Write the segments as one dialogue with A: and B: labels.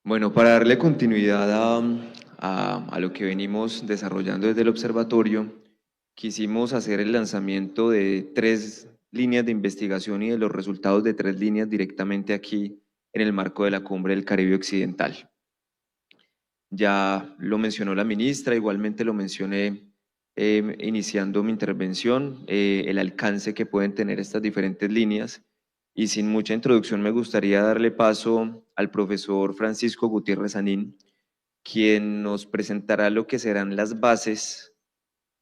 A: Bueno, para darle continuidad a lo que venimos desarrollando desde el observatorio, quisimos hacer el lanzamiento de 3 líneas de investigación y de los resultados de 3 líneas directamente aquí en el marco de la Cumbre del Caribe Occidental. Ya lo mencionó la ministra, igualmente lo mencioné iniciando mi intervención, el alcance que pueden tener estas diferentes líneas. Y sin mucha introducción me gustaría darle paso al profesor Francisco Gutiérrez Anín, quien nos presentará lo que serán las bases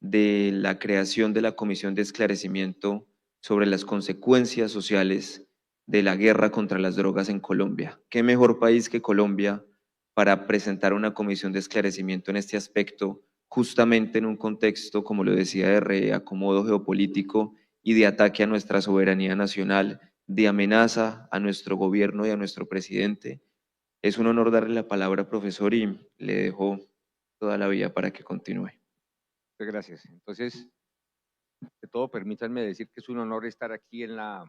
A: de la creación de la Comisión de Esclarecimiento sobre las consecuencias sociales de la guerra contra las drogas en Colombia. ¿Qué mejor país que Colombia para presentar una comisión de esclarecimiento en este aspecto, justamente en un contexto, como lo decía, de reacomodo geopolítico y de ataque a nuestra soberanía nacional, de amenaza a nuestro gobierno y a nuestro presidente? Es un honor darle la palabra, profesor, y le dejo toda la vía para que continúe.
B: Muchas gracias. Entonces, de todo, permítanme decir que es un honor estar aquí en la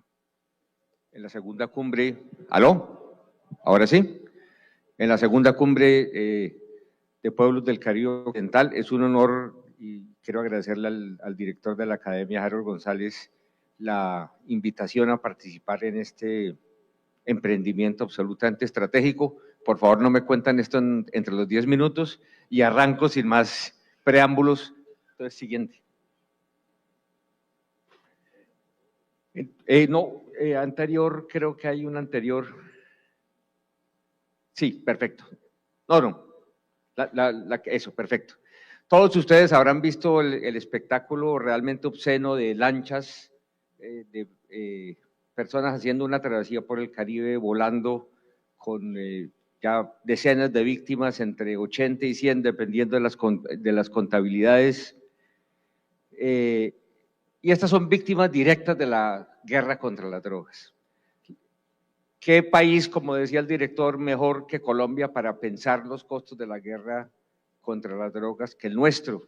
B: segunda cumbre. ¿Aló? ¿Ahora sí? En la segunda cumbre de Pueblos del Caribe Occidental. Es un honor y quiero agradecerle al director de la Academia, Harold González, la invitación a participar en este emprendimiento absolutamente estratégico. Por favor, no me cuentan esto entre los 10 minutos y arranco sin más preámbulos. Entonces, siguiente. No, anterior, creo que hay un anterior. Sí, perfecto. No, eso, perfecto. Todos ustedes habrán visto el espectáculo realmente obsceno de lanchas, de personas haciendo una travesía por el Caribe, volando con ya decenas de víctimas, entre 80 y 100, dependiendo de las contabilidades. Y estas son víctimas directas de la guerra contra las drogas. ¿Qué país, como decía el director, mejor que Colombia para pensar los costos de la guerra contra las drogas que el nuestro?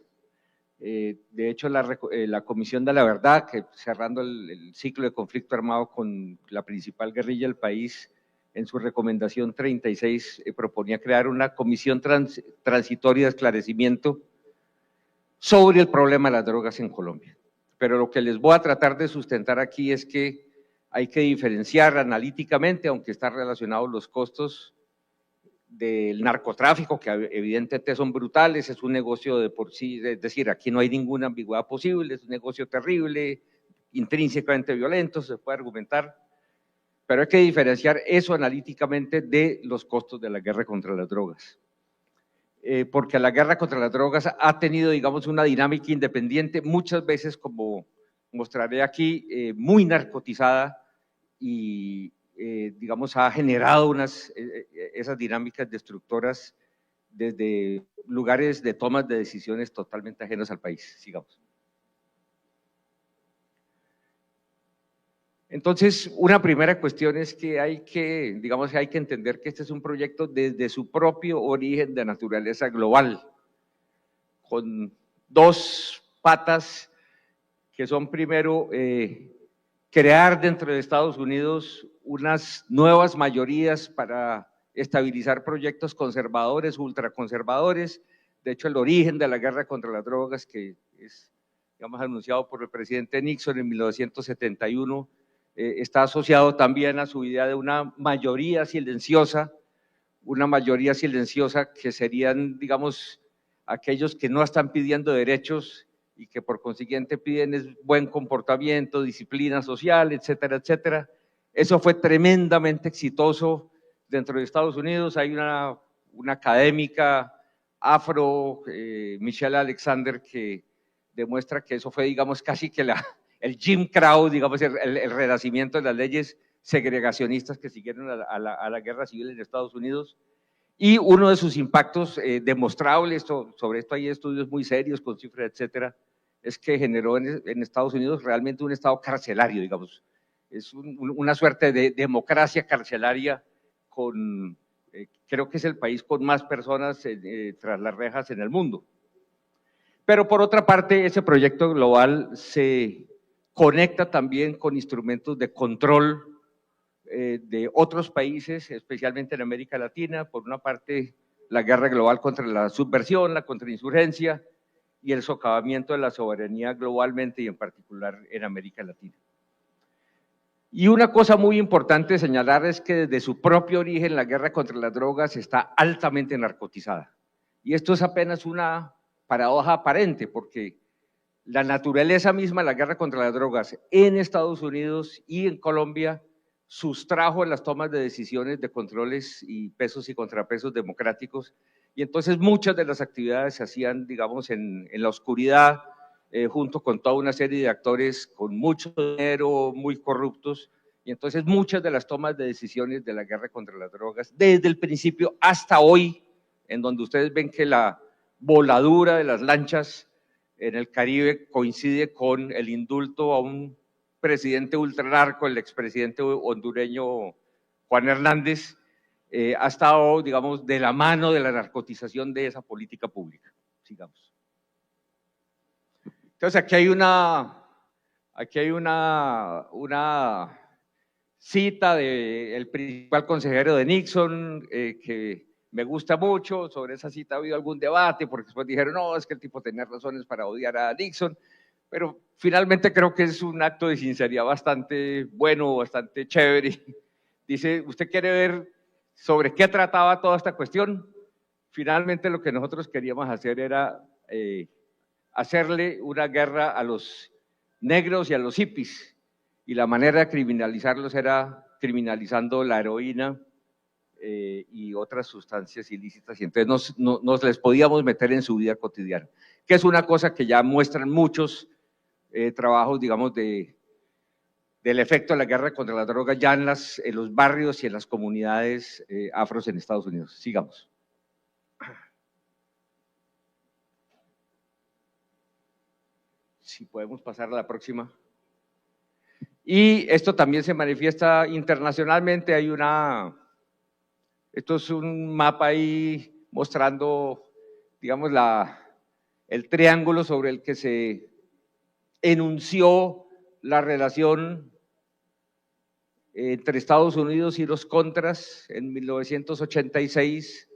B: De hecho, la Comisión de la Verdad, que cerrando el ciclo de conflicto armado con la principal guerrilla del país, en su recomendación 36 proponía crear una comisión transitoria de esclarecimiento sobre el problema de las drogas en Colombia. Pero lo que les voy a tratar de sustentar aquí es que hay que diferenciar analíticamente, aunque están relacionados los costos del narcotráfico, que evidentemente son brutales, es un negocio de por sí, es decir, aquí no hay ninguna ambigüedad posible, es un negocio terrible, intrínsecamente violento, se puede argumentar, pero hay que diferenciar eso analíticamente de los costos de la guerra contra las drogas. Porque la guerra contra las drogas ha tenido, digamos, una dinámica independiente, muchas veces, como mostraré aquí, muy narcotizada y, digamos, ha generado esas dinámicas destructoras desde lugares de tomas de decisiones totalmente ajenos al país. Sigamos. Entonces, una primera cuestión es que digamos, hay que entender que este es un proyecto desde su propio origen de naturaleza global, con dos patas que son primero crear dentro de Estados Unidos unas nuevas mayorías para estabilizar proyectos conservadores, ultraconservadores. De hecho, el origen de la guerra contra las drogas, que es, digamos, anunciado por el presidente Nixon en 1971, está asociado también a su idea de una mayoría silenciosa que serían, digamos, aquellos que no están pidiendo derechos y que por consiguiente piden es buen comportamiento, disciplina social, etcétera, etcétera. Eso fue tremendamente exitoso dentro de Estados Unidos. Hay una académica afro, Michelle Alexander, que demuestra que eso fue, digamos, casi que el Jim Crow, digamos, el renacimiento de las leyes segregacionistas que siguieron a la guerra civil en Estados Unidos. Y uno de sus impactos demostrables, sobre esto hay estudios muy serios con cifras, etcétera, es que generó en Estados Unidos realmente un estado carcelario, digamos. Es una suerte de democracia carcelaria con, creo que es el país con más personas tras las rejas en el mundo. Pero por otra parte, ese proyecto global se conecta también con instrumentos de control de otros países, especialmente en América Latina. Por una parte, la guerra global contra la subversión, la contrainsurgencia y el socavamiento de la soberanía globalmente y en particular en América Latina. Y una cosa muy importante señalar es que desde su propio origen la guerra contra las drogas está altamente narcotizada. Y esto es apenas una paradoja aparente, porque la naturaleza misma de la guerra contra las drogas en Estados Unidos y en Colombia sustrajo en las tomas de decisiones de controles y pesos y contrapesos democráticos, y entonces muchas de las actividades se hacían, digamos, en la oscuridad, junto con toda una serie de actores con mucho dinero, muy corruptos, y entonces muchas de las tomas de decisiones de la guerra contra las drogas, desde el principio hasta hoy, en donde ustedes ven que la voladura de las lanchas en el Caribe coincide con el indulto a un presidente ultranarco, el expresidente hondureño Juan Hernández, ha estado, digamos, de la mano de la narcotización de esa política pública. Sigamos. Entonces, aquí hay una cita del principal consejero de Nixon, que me gusta mucho. Sobre esa cita ha habido algún debate, porque después dijeron, no, es que el tipo tenía razones para odiar a Nixon, pero finalmente creo que es un acto de sinceridad bastante bueno, bastante chévere. Dice, ¿usted quiere ver sobre qué trataba toda esta cuestión? Finalmente lo que nosotros queríamos hacer era hacerle una guerra a los negros y a los hippies, y la manera de criminalizarlos era criminalizando la heroína y otras sustancias ilícitas, y entonces nos les podíamos meter en su vida cotidiana, que es una cosa que ya muestran muchos trabajos, digamos, del efecto de la guerra contra la droga ya en los barrios y en las comunidades afros en Estados Unidos. Sigamos. Si podemos pasar a la próxima. Y esto también se manifiesta internacionalmente. Esto es un mapa ahí mostrando, digamos, el triángulo sobre el que se enunció la relación entre Estados Unidos y los contras en 1986,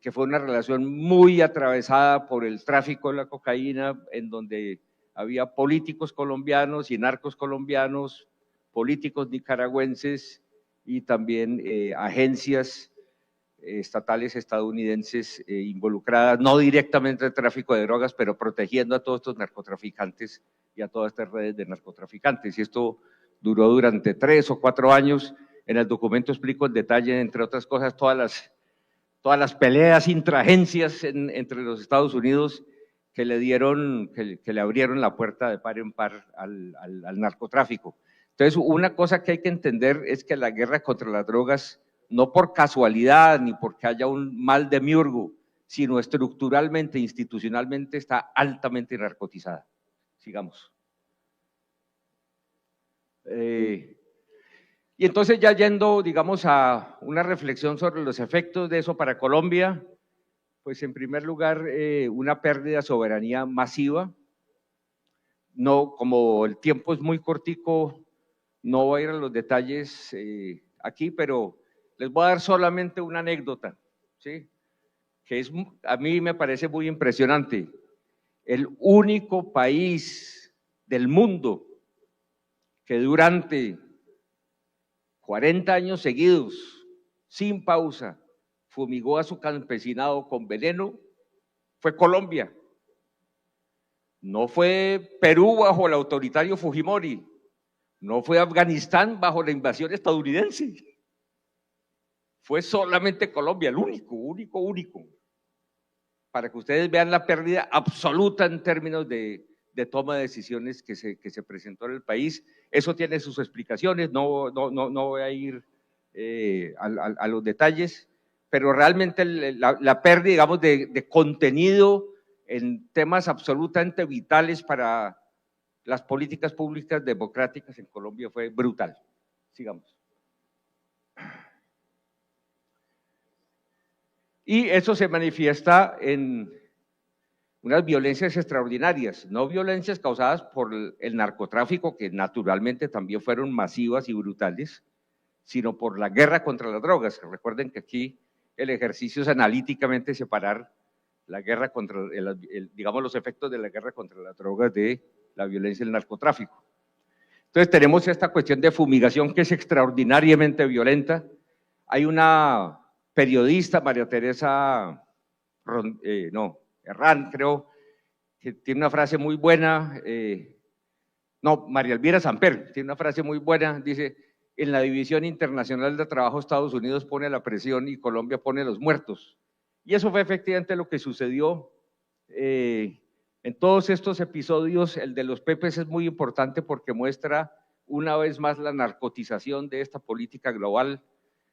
B: que fue una relación muy atravesada por el tráfico de la cocaína, en donde había políticos colombianos y narcos colombianos, políticos nicaragüenses y también agencias estatales estadounidenses involucradas, no directamente en el tráfico de drogas, pero protegiendo a todos estos narcotraficantes y a todas estas redes de narcotraficantes. Y esto duró durante 3 o 4 años. En el documento explico en detalle, entre otras cosas, todas las peleas intraagencias entre los Estados Unidos que le abrieron la puerta de par en par al narcotráfico. Entonces, una cosa que hay que entender es que la guerra contra las drogas, no por casualidad ni porque haya un mal demiurgo, sino estructuralmente, institucionalmente, está altamente narcotizada. Sigamos. Y entonces, ya yendo, digamos, a una reflexión sobre los efectos de eso para Colombia, pues en primer lugar, una pérdida de soberanía masiva. No, como el tiempo es muy cortico, no voy a ir a los detalles aquí, pero les voy a dar solamente una anécdota, ¿sí? Que a mí me parece muy impresionante. El único país del mundo que durante 40 años seguidos, sin pausa, fumigó a su campesinado con veneno, fue Colombia. No fue Perú bajo el autoritario Fujimori, no fue Afganistán bajo la invasión estadounidense. Fue solamente Colombia, el único. Para que ustedes vean la pérdida absoluta en términos de toma de decisiones que se presentó en el país. Eso tiene sus explicaciones, no voy a ir a los detalles, pero realmente la pérdida, digamos, de contenido en temas absolutamente vitales para las políticas públicas democráticas en Colombia fue brutal. Sigamos. Y eso se manifiesta en unas violencias extraordinarias, no violencias causadas por el narcotráfico, que naturalmente también fueron masivas y brutales, sino por la guerra contra las drogas. Recuerden que aquí el ejercicio es analíticamente separar la guerra contra, digamos, los efectos de la guerra contra las drogas de la violencia y el narcotráfico. Entonces tenemos esta cuestión de fumigación que es extraordinariamente violenta. Hay una periodista, María Teresa Herrán, creo, que tiene una frase muy buena, María Elvira Samper, tiene una frase muy buena, dice: en la División Internacional de Trabajo Estados Unidos pone la presión y Colombia pone los muertos. Y eso fue efectivamente lo que sucedió en todos estos episodios. El de los Pepes es muy importante porque muestra una vez más la narcotización de esta política global,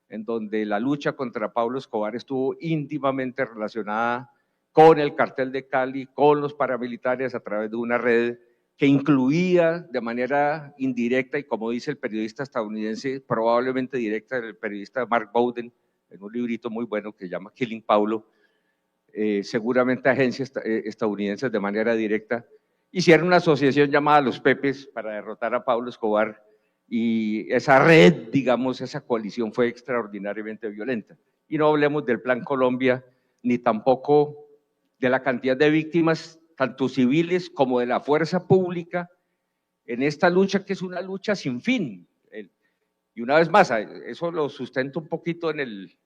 B: en donde la lucha contra Pablo Escobar estuvo íntimamente relacionada con el cartel de Cali, con los paramilitares a través de una red que incluía de manera indirecta y, como dice el periodista estadounidense, probablemente directa, el periodista Mark Bowden, en un librito muy bueno que se llama Killing Paulo, seguramente agencias estadounidenses de manera directa hicieron una asociación llamada Los Pepes para derrotar a Pablo Escobar, y esa red, digamos, esa coalición fue extraordinariamente violenta. Y no hablemos del Plan Colombia, ni tampoco de la cantidad de víctimas, tanto civiles como de la fuerza pública, en esta lucha que es una lucha sin fin. Y una vez más, eso lo sustento un poquito en el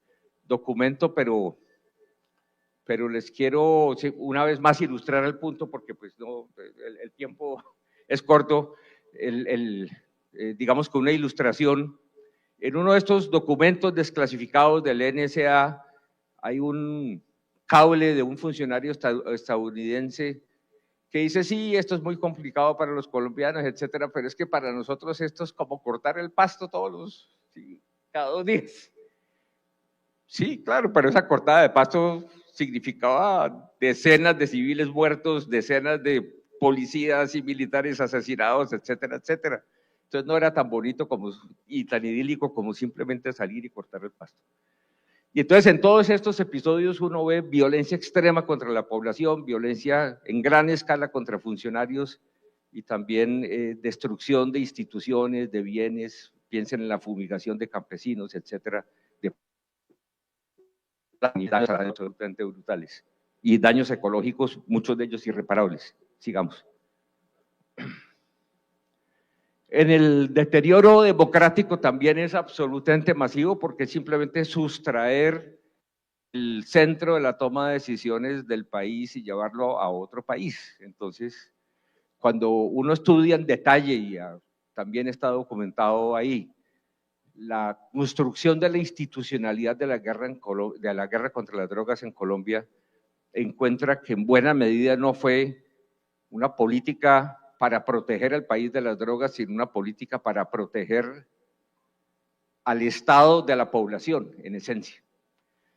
B: documento, pero les quiero una vez más ilustrar el punto porque pues no, el tiempo es corto. Digamos que una ilustración, en uno de estos documentos desclasificados del NSA hay un cable de un funcionario estadounidense que dice: sí, esto es muy complicado para los colombianos, etcétera, pero es que para nosotros esto es como cortar el pasto cada 2 días. Sí, claro, pero esa cortada de pasto significaba decenas de civiles muertos, decenas de policías y militares asesinados, etcétera, etcétera. Entonces no era tan bonito y tan idílico como simplemente salir y cortar el pasto. Y entonces en todos estos episodios uno ve violencia extrema contra la población, violencia en gran escala contra funcionarios y también destrucción de instituciones, de bienes, piensen en la fumigación de campesinos, etcétera, de daños absolutamente brutales y daños ecológicos, muchos de ellos irreparables. Sigamos. En el deterioro democrático también es absolutamente masivo porque simplemente sustraer el centro de la toma de decisiones del país y llevarlo a otro país. Entonces, cuando uno estudia en detalle, y también está documentado ahí, la construcción de la institucionalidad de la guerra contra las drogas en Colombia, encuentra que en buena medida no fue una política para proteger al país de las drogas, sino una política para proteger al estado de la población, en esencia.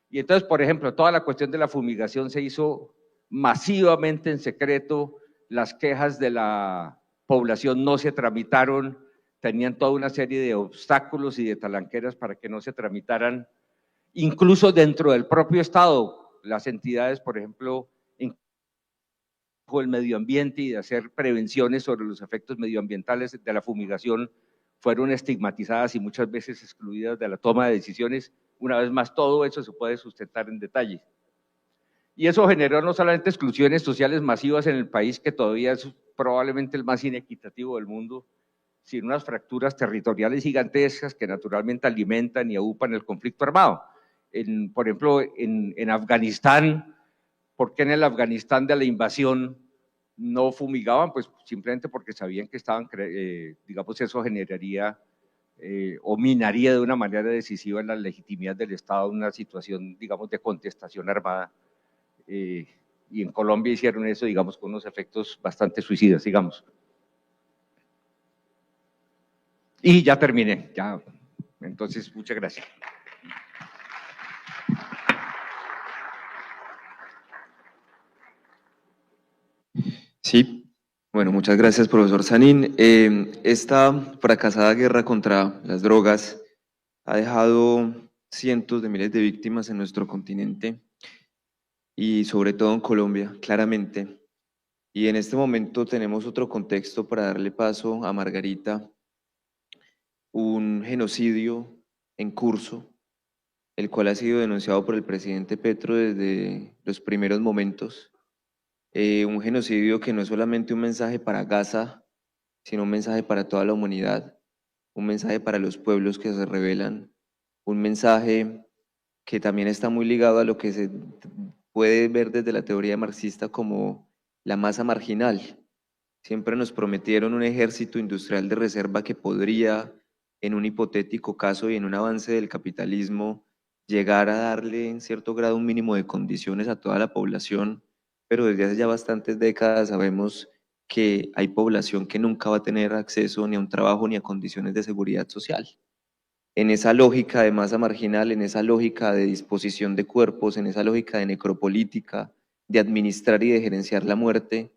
B: Y entonces, por ejemplo, toda la cuestión de la fumigación se hizo masivamente en secreto, las quejas de la población no se tramitaron, tenían toda una serie de obstáculos y de talanqueras para que no se tramitaran, incluso dentro del propio Estado, las entidades, por ejemplo, el medio ambiente y de hacer prevenciones sobre los efectos medioambientales de la fumigación, fueron estigmatizadas y muchas veces excluidas de la toma de decisiones. Una vez más, todo eso se puede sustentar en detalle. Y eso generó no solamente exclusiones sociales masivas en el país, que todavía es probablemente el más inequitativo del mundo, sino unas fracturas territoriales gigantescas que naturalmente alimentan y aupan el conflicto armado. Por ejemplo, en Afganistán, ¿por qué en el Afganistán de la invasión no fumigaban? Pues simplemente porque sabían que digamos, eso generaría o minaría de una manera decisiva la legitimidad del Estado en una situación, digamos, de contestación armada. Y en Colombia hicieron eso, digamos, con unos efectos bastante suicidas, digamos. Y ya terminé, ya. Entonces, muchas gracias.
A: Sí, bueno, muchas gracias, profesor Sanín. Esta fracasada guerra contra las drogas ha dejado cientos de miles de víctimas en nuestro continente y sobre todo en Colombia, claramente. Y en este momento tenemos otro contexto para darle paso a Margarita, un genocidio en curso, el cual ha sido denunciado por el presidente Petro desde los primeros momentos. Un genocidio que no es solamente un mensaje para Gaza, sino un mensaje para toda la humanidad, un mensaje para los pueblos que se rebelan, un mensaje que también está muy ligado a lo que se puede ver desde la teoría marxista como la masa marginal. Siempre nos prometieron un ejército industrial de reserva que podría, en un hipotético caso y en un avance del capitalismo, llegar a darle en cierto grado un mínimo de condiciones a toda la población, pero desde hace ya bastantes décadas sabemos que hay población que nunca va a tener acceso ni a un trabajo ni a condiciones de seguridad social. En esa lógica de masa marginal, en esa lógica de disposición de cuerpos, en esa lógica de necropolítica, de administrar y de gerenciar la muerte,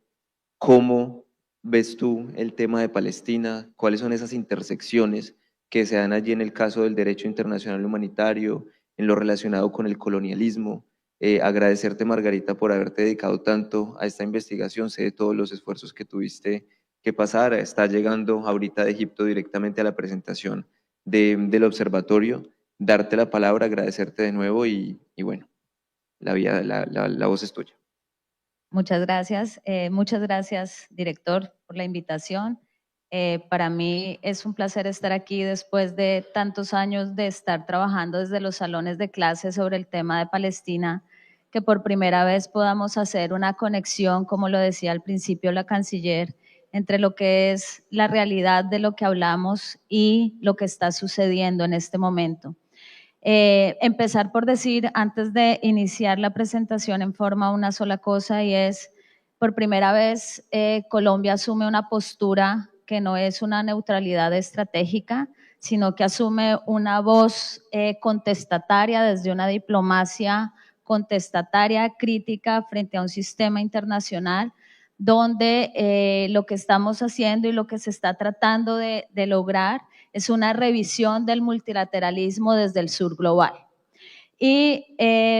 A: ¿cómo ves tú el tema de Palestina? ¿Cuáles son esas intersecciones que se dan allí en el caso del derecho internacional humanitario, en lo relacionado con el colonialismo? Agradecerte, Margarita, por haberte dedicado tanto a esta investigación. Sé de todos los esfuerzos que tuviste que pasar. Está llegando ahorita de Egipto directamente a la presentación del observatorio. Darte la palabra, agradecerte de nuevo y bueno, la voz es tuya.
C: Muchas gracias, director, por la invitación. Para mí es un placer estar aquí después de tantos años de estar trabajando desde los salones de clase sobre el tema de Palestina, que por primera vez podamos hacer una conexión, como lo decía al principio la canciller, entre lo que es la realidad de lo que hablamos y lo que está sucediendo en este momento. Empezar por decir, antes de iniciar la presentación en forma, una sola cosa, y es, por primera vez, Colombia asume una postura que no es una neutralidad estratégica, sino que asume una voz contestataria desde una diplomacia contestataria, crítica frente a un sistema internacional, donde lo que estamos haciendo y lo que se está tratando de lograr es una revisión del multilateralismo desde el sur global. Y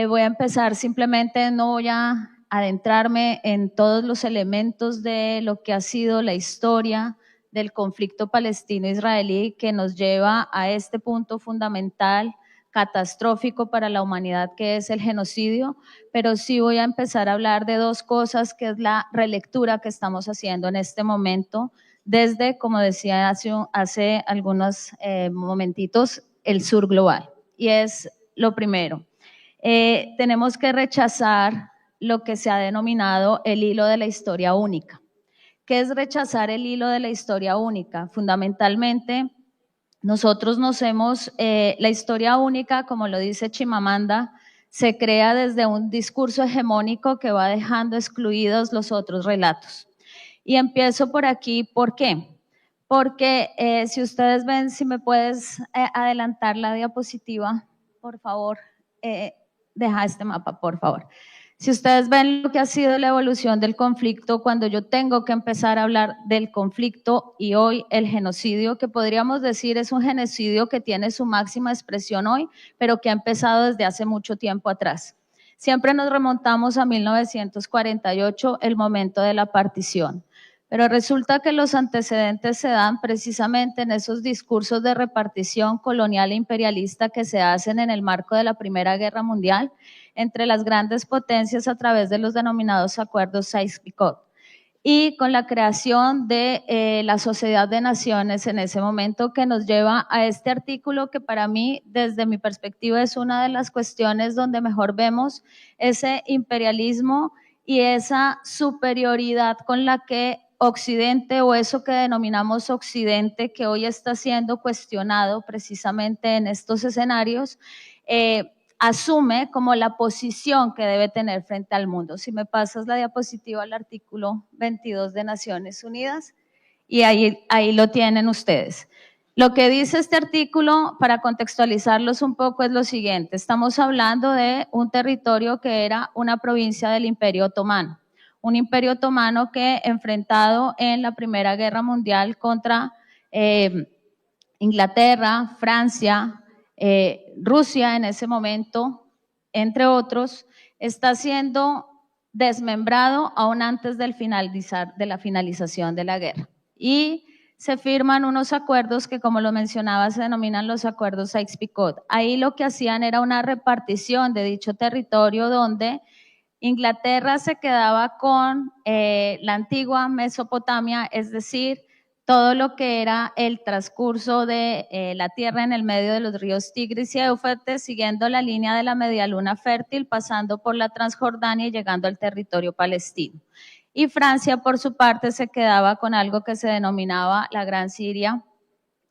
C: voy a empezar simplemente, no voy a adentrarme en todos los elementos de lo que ha sido la historia del conflicto palestino-israelí que nos lleva a este punto fundamental, catastrófico para la humanidad, que es el genocidio, pero sí voy a empezar a hablar de dos cosas, que es la relectura que estamos haciendo en este momento, desde, como decía hace algunos momentitos, el sur global. Y es lo primero, tenemos que rechazar lo que se ha denominado el hilo de la historia única. ¿Qué es rechazar el hilo de la historia única? Fundamentalmente, nosotros la historia única, como lo dice Chimamanda, se crea desde un discurso hegemónico que va dejando excluidos los otros relatos. Y empiezo por aquí, ¿por qué? Porque si ustedes ven, si me puedes adelantar la diapositiva, por favor, deja este mapa, por favor. Si ustedes ven lo que ha sido la evolución del conflicto, cuando yo tengo que empezar a hablar del conflicto y hoy el genocidio, que podríamos decir es un genocidio que tiene su máxima expresión hoy, pero que ha empezado desde hace mucho tiempo atrás. Siempre nos remontamos a 1948, el momento de la partición. Pero resulta que los antecedentes se dan precisamente en esos discursos de repartición colonial e imperialista que se hacen en el marco de la Primera Guerra Mundial entre las grandes potencias a través de los denominados acuerdos Sykes-Picot y con la creación de la Sociedad de Naciones en ese momento, que nos lleva a este artículo que para mí, desde mi perspectiva, es una de las cuestiones donde mejor vemos ese imperialismo y esa superioridad con la que Occidente, o eso que denominamos Occidente, que hoy está siendo cuestionado precisamente en estos escenarios, asume como la posición que debe tener frente al mundo. Si me pasas la diapositiva al artículo 22 de Naciones Unidas, y ahí lo tienen ustedes. Lo que dice este artículo, para contextualizarlos un poco, es lo siguiente. Estamos hablando de un territorio que era una provincia del Imperio Otomano. Un imperio otomano que, enfrentado en la Primera Guerra Mundial contra Inglaterra, Francia, Rusia en ese momento, entre otros, está siendo desmembrado aún antes de la finalización de la guerra. Y se firman unos acuerdos que, como lo mencionaba, se denominan los acuerdos Sykes-Picot. Ahí lo que hacían era una repartición de dicho territorio donde Inglaterra se quedaba con la antigua Mesopotamia, es decir, todo lo que era el transcurso de la tierra en el medio de los ríos Tigris y Éufrates, siguiendo la línea de la medialuna fértil, pasando por la Transjordania y llegando al territorio palestino. Y Francia, por su parte, se quedaba con algo que se denominaba la Gran Siria,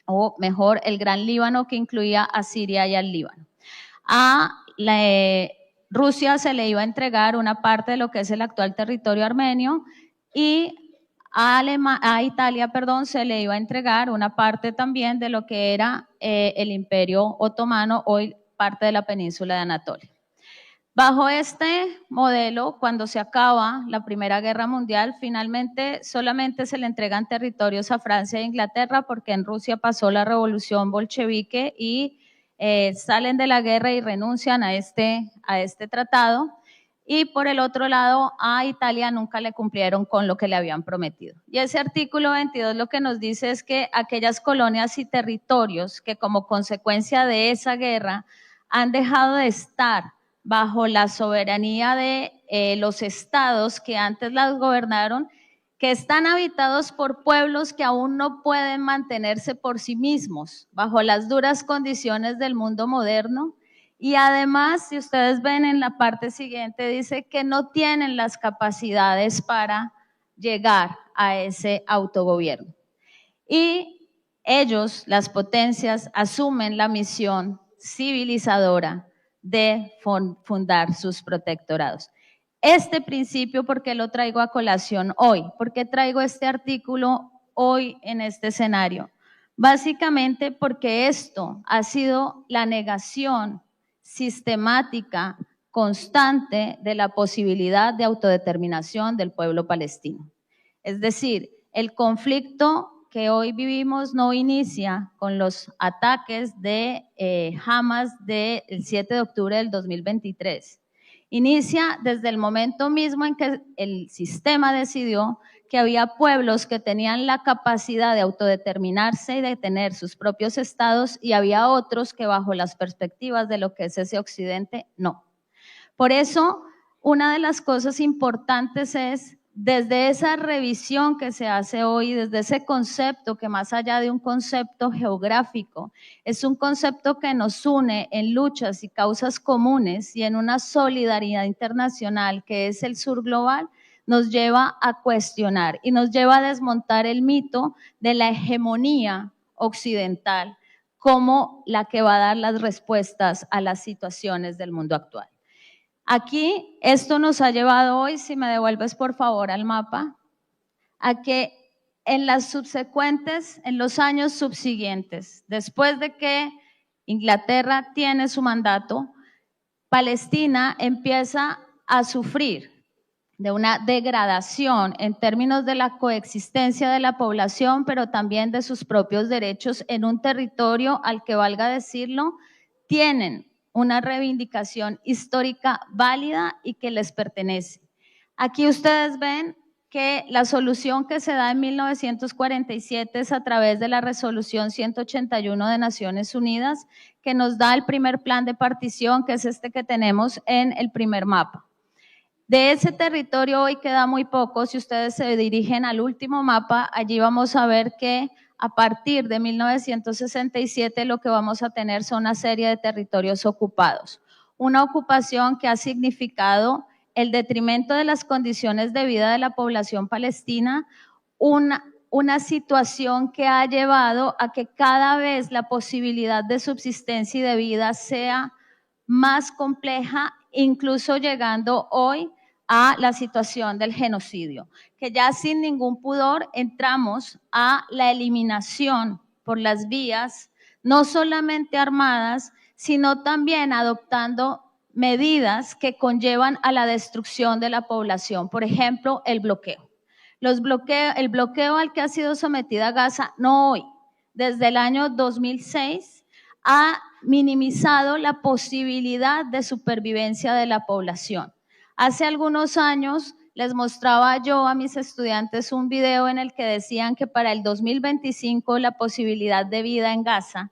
C: o mejor, el Gran Líbano, que incluía a Siria y al Líbano. Rusia se le iba a entregar una parte de lo que es el actual territorio armenio y a Italia, se le iba a entregar una parte también de lo que era el Imperio Otomano, hoy parte de la península de Anatolia. Bajo este modelo, cuando se acaba la Primera Guerra Mundial, finalmente solamente se le entregan territorios a Francia e Inglaterra porque en Rusia pasó la revolución bolchevique y salen de la guerra y renuncian a este tratado. Y por el otro lado, a Italia nunca le cumplieron con lo que le habían prometido. Y ese artículo 22 lo que nos dice es que aquellas colonias y territorios que como consecuencia de esa guerra han dejado de estar bajo la soberanía de los estados que antes las gobernaron, que están habitados por pueblos que aún no pueden mantenerse por sí mismos bajo las duras condiciones del mundo moderno. Y además, si ustedes ven en la parte siguiente, dice que no tienen las capacidades para llegar a ese autogobierno. Y ellos, las potencias, asumen la misión civilizadora de fundar sus protectorados. Este principio, ¿por qué lo traigo a colación hoy? ¿Por qué traigo este artículo hoy en este escenario? Básicamente porque esto ha sido la negación sistemática, constante de la posibilidad de autodeterminación del pueblo palestino. Es decir, el conflicto que hoy vivimos no inicia con los ataques de Hamas del 7 de octubre del 2023. Inicia desde el momento mismo en que el sistema decidió que había pueblos que tenían la capacidad de autodeterminarse y de tener sus propios estados y había otros que bajo las perspectivas de lo que es ese occidente, no. Por eso, una de las cosas importantes es, desde esa revisión que se hace hoy, desde ese concepto que más allá de un concepto geográfico, es un concepto que nos une en luchas y causas comunes y en una solidaridad internacional que es el sur global, nos lleva a cuestionar y nos lleva a desmontar el mito de la hegemonía occidental como la que va a dar las respuestas a las situaciones del mundo actual. Aquí esto nos ha llevado hoy, si me devuelves por favor al mapa, a que en los años subsiguientes, después de que Inglaterra tiene su mandato, Palestina empieza a sufrir de una degradación en términos de la coexistencia de la población, pero también de sus propios derechos en un territorio al que, valga decirlo, tienen una reivindicación histórica válida y que les pertenece. Aquí ustedes ven que la solución que se da en 1947 es a través de la resolución 181 de Naciones Unidas, que nos da el primer plan de partición, que es este que tenemos en el primer mapa. De ese territorio hoy queda muy poco. Si ustedes se dirigen al último mapa, allí vamos a ver que a partir de 1967 lo que vamos a tener son una serie de territorios ocupados. Una ocupación que ha significado el detrimento de las condiciones de vida de la población palestina, una situación que ha llevado a que cada vez la posibilidad de subsistencia y de vida sea más compleja, incluso llegando hoy a la situación del genocidio, que ya sin ningún pudor entramos a la eliminación por las vías, no solamente armadas, sino también adoptando medidas que conllevan a la destrucción de la población. Por ejemplo, el bloqueo. El bloqueo al que ha sido sometida Gaza, no hoy, desde el año 2006, ha minimizado la posibilidad de supervivencia de la población. Hace algunos años les mostraba yo a mis estudiantes un video en el que decían que para el 2025 la posibilidad de vida en Gaza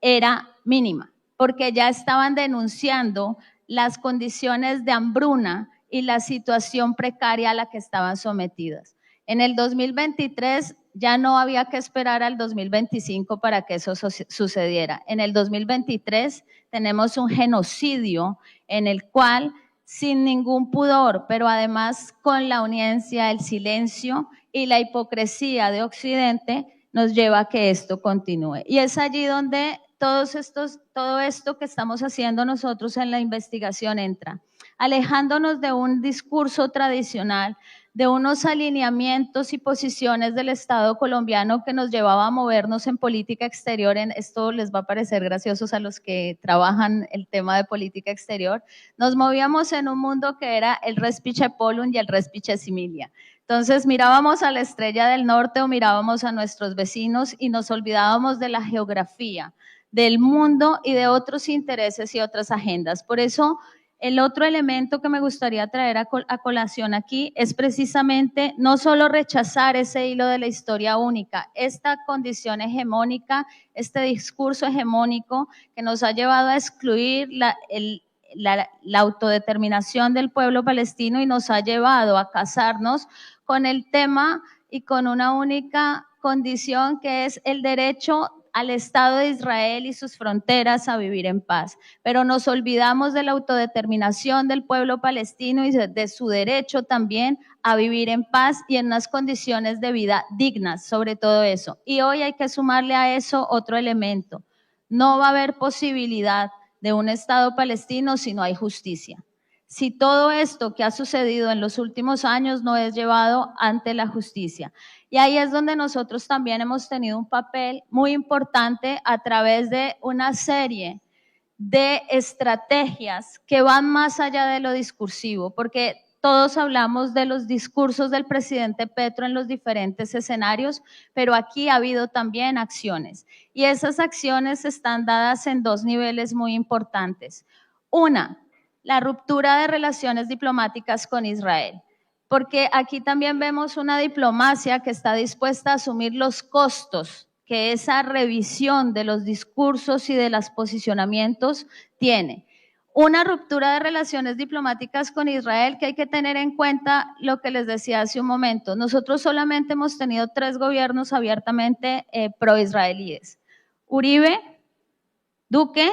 C: era mínima, porque ya estaban denunciando las condiciones de hambruna y la situación precaria a la que estaban sometidas. En el 2023 ya no había que esperar al 2025 para que eso sucediera. En el 2023 tenemos un genocidio en el cual, sin ningún pudor, pero además con la uniencia, el silencio y la hipocresía de Occidente, nos lleva a que esto continúe. Y es allí donde todo esto que estamos haciendo nosotros en la investigación entra, alejándonos de un discurso tradicional, de unos alineamientos y posiciones del Estado colombiano que nos llevaba a movernos en política exterior. Esto les va a parecer graciosos a los que trabajan el tema de política exterior. Nos movíamos en un mundo que era el respice polum y el respice similia. Entonces mirábamos a la estrella del norte o mirábamos a nuestros vecinos y nos olvidábamos de la geografía, del mundo y de otros intereses y otras agendas. Por eso, el otro elemento que me gustaría traer a colación aquí es precisamente no solo rechazar ese hilo de la historia única, esta condición hegemónica, este discurso hegemónico que nos ha llevado a excluir la autodeterminación del pueblo palestino y nos ha llevado a casarnos con el tema y con una única condición que es el derecho al Estado de Israel y sus fronteras a vivir en paz. Pero nos olvidamos de la autodeterminación del pueblo palestino y de su derecho también a vivir en paz y en unas condiciones de vida dignas, sobre todo eso. Y hoy hay que sumarle a eso otro elemento. No va a haber posibilidad de un Estado palestino si no hay justicia. Si todo esto que ha sucedido en los últimos años no es llevado ante la justicia. Y ahí es donde nosotros también hemos tenido un papel muy importante a través de una serie de estrategias que van más allá de lo discursivo, porque todos hablamos de los discursos del presidente Petro en los diferentes escenarios, pero aquí ha habido también acciones. Y esas acciones están dadas en dos niveles muy importantes. Una, la ruptura de relaciones diplomáticas con Israel, porque aquí también vemos una diplomacia que está dispuesta a asumir los costos que esa revisión de los discursos y de los posicionamientos tiene. Una ruptura de relaciones diplomáticas con Israel que hay que tener en cuenta lo que les decía hace un momento. Nosotros solamente hemos tenido 3 gobiernos abiertamente pro-israelíes. Uribe, Duque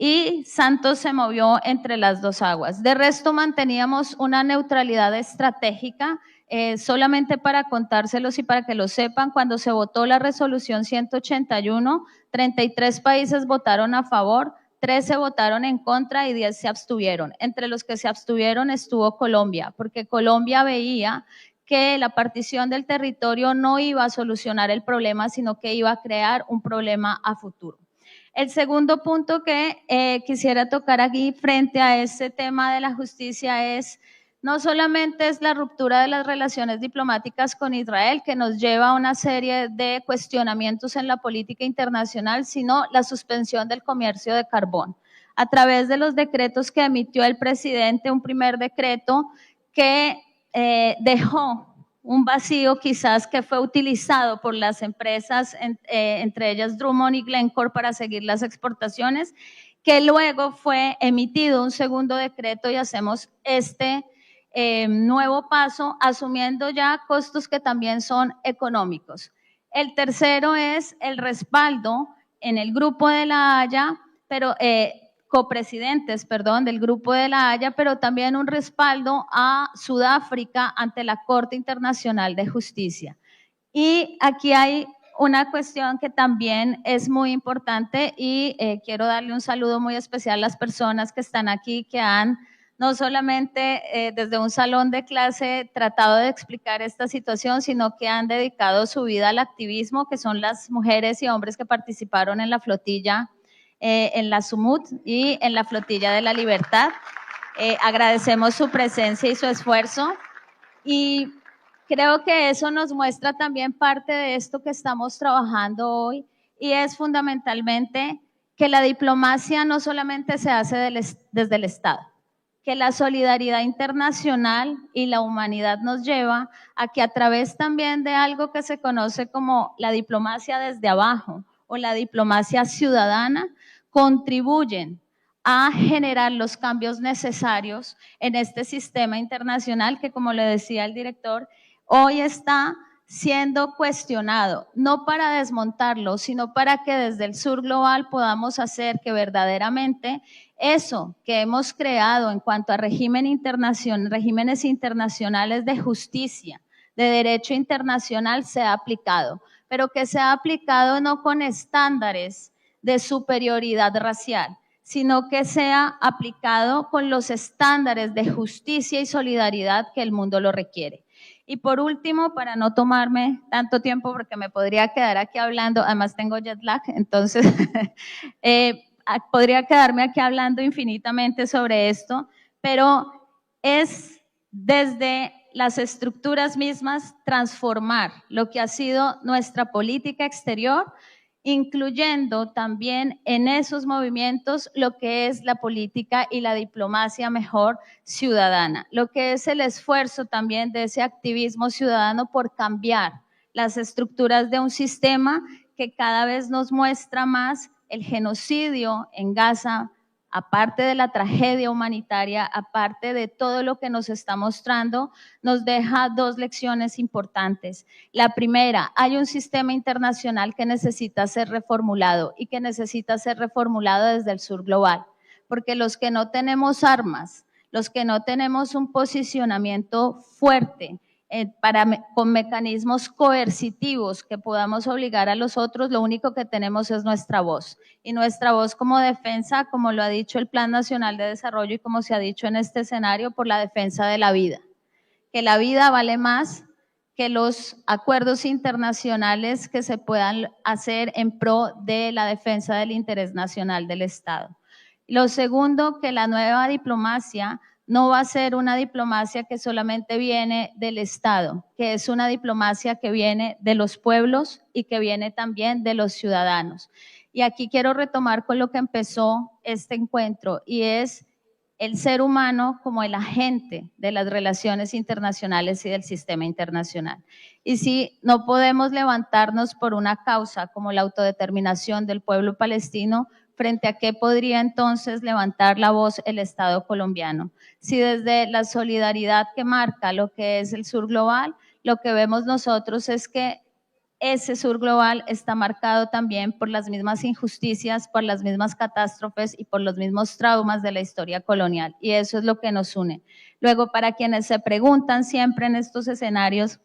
C: y Santos se movió entre las dos aguas. De resto manteníamos una neutralidad estratégica. Solamente para contárselos y para que lo sepan, cuando se votó la resolución 181, 33 países votaron a favor, 13 votaron en contra y 10 se abstuvieron. Entre los que se abstuvieron estuvo Colombia, porque Colombia veía que la partición del territorio no iba a solucionar el problema, sino que iba a crear un problema a futuro. El segundo punto que quisiera tocar aquí frente a este tema de la justicia es, no solamente es la ruptura de las relaciones diplomáticas con Israel, que nos lleva a una serie de cuestionamientos en la política internacional, sino la suspensión del comercio de carbón. A través de los decretos que emitió el presidente, un primer decreto que dejó un vacío quizás que fue utilizado por las empresas, entre ellas Drummond y Glencore, para seguir las exportaciones, que luego fue emitido un segundo decreto y hacemos este nuevo paso, asumiendo ya costos que también son económicos. El tercero es el respaldo en el Grupo de la Haya, pero copresidentes, del Grupo de la Haya, pero también un respaldo a Sudáfrica ante la Corte Internacional de Justicia. Y aquí hay una cuestión que también es muy importante y quiero darle un saludo muy especial a las personas que están aquí, que han no solamente desde un salón de clase tratado de explicar esta situación, sino que han dedicado su vida al activismo, que son las mujeres y hombres que participaron en la flotilla, en la Sumut y en la Flotilla de la Libertad. Agradecemos su presencia y su esfuerzo y creo que eso nos muestra también parte de esto que estamos trabajando hoy y es fundamentalmente que la diplomacia no solamente se hace desde el Estado, que la solidaridad internacional y la humanidad nos lleva a que a través también de algo que se conoce como la diplomacia desde abajo o la diplomacia ciudadana, contribuyen a generar los cambios necesarios en este sistema internacional que, como le decía el director, hoy está siendo cuestionado, no para desmontarlo, sino para que desde el sur global podamos hacer que verdaderamente eso que hemos creado en cuanto a regímenes internacionales de justicia, de derecho internacional, sea aplicado, pero que sea aplicado no con estándares de superioridad racial, sino que sea aplicado con los estándares de justicia y solidaridad que el mundo lo requiere. Y por último, para no tomarme tanto tiempo, porque me podría quedar aquí hablando, además tengo jet lag, entonces podría quedarme aquí hablando infinitamente sobre esto, pero es desde las estructuras mismas transformar lo que ha sido nuestra política exterior, incluyendo también en esos movimientos lo que es la política y la diplomacia mejor ciudadana, lo que es el esfuerzo también de ese activismo ciudadano por cambiar las estructuras de un sistema que cada vez nos muestra más el genocidio en Gaza, aparte de la tragedia humanitaria, aparte de todo lo que nos está mostrando, nos deja dos lecciones importantes. La primera, hay un sistema internacional que necesita ser reformulado y que necesita ser reformulado desde el sur global, porque los que no tenemos armas, los que no tenemos un posicionamiento fuerte, con mecanismos coercitivos que podamos obligar a los otros, lo único que tenemos es nuestra voz. Y nuestra voz como defensa, como lo ha dicho el Plan Nacional de Desarrollo y como se ha dicho en este escenario, por la defensa de la vida. Que la vida vale más que los acuerdos internacionales que se puedan hacer en pro de la defensa del interés nacional del Estado. Lo segundo, que la nueva diplomacia no va a ser una diplomacia que solamente viene del Estado, que es una diplomacia que viene de los pueblos y que viene también de los ciudadanos. Y aquí quiero retomar con lo que empezó este encuentro, y es el ser humano como el agente de las relaciones internacionales y del sistema internacional. Y si no podemos levantarnos por una causa como la autodeterminación del pueblo palestino, ¿frente a qué podría entonces levantar la voz el Estado colombiano? Si desde la solidaridad que marca lo que es el sur global, lo que vemos nosotros es que ese sur global está marcado también por las mismas injusticias, por las mismas catástrofes y por los mismos traumas de la historia colonial. Y eso es lo que nos une. Luego, para quienes se preguntan siempre en estos escenarios,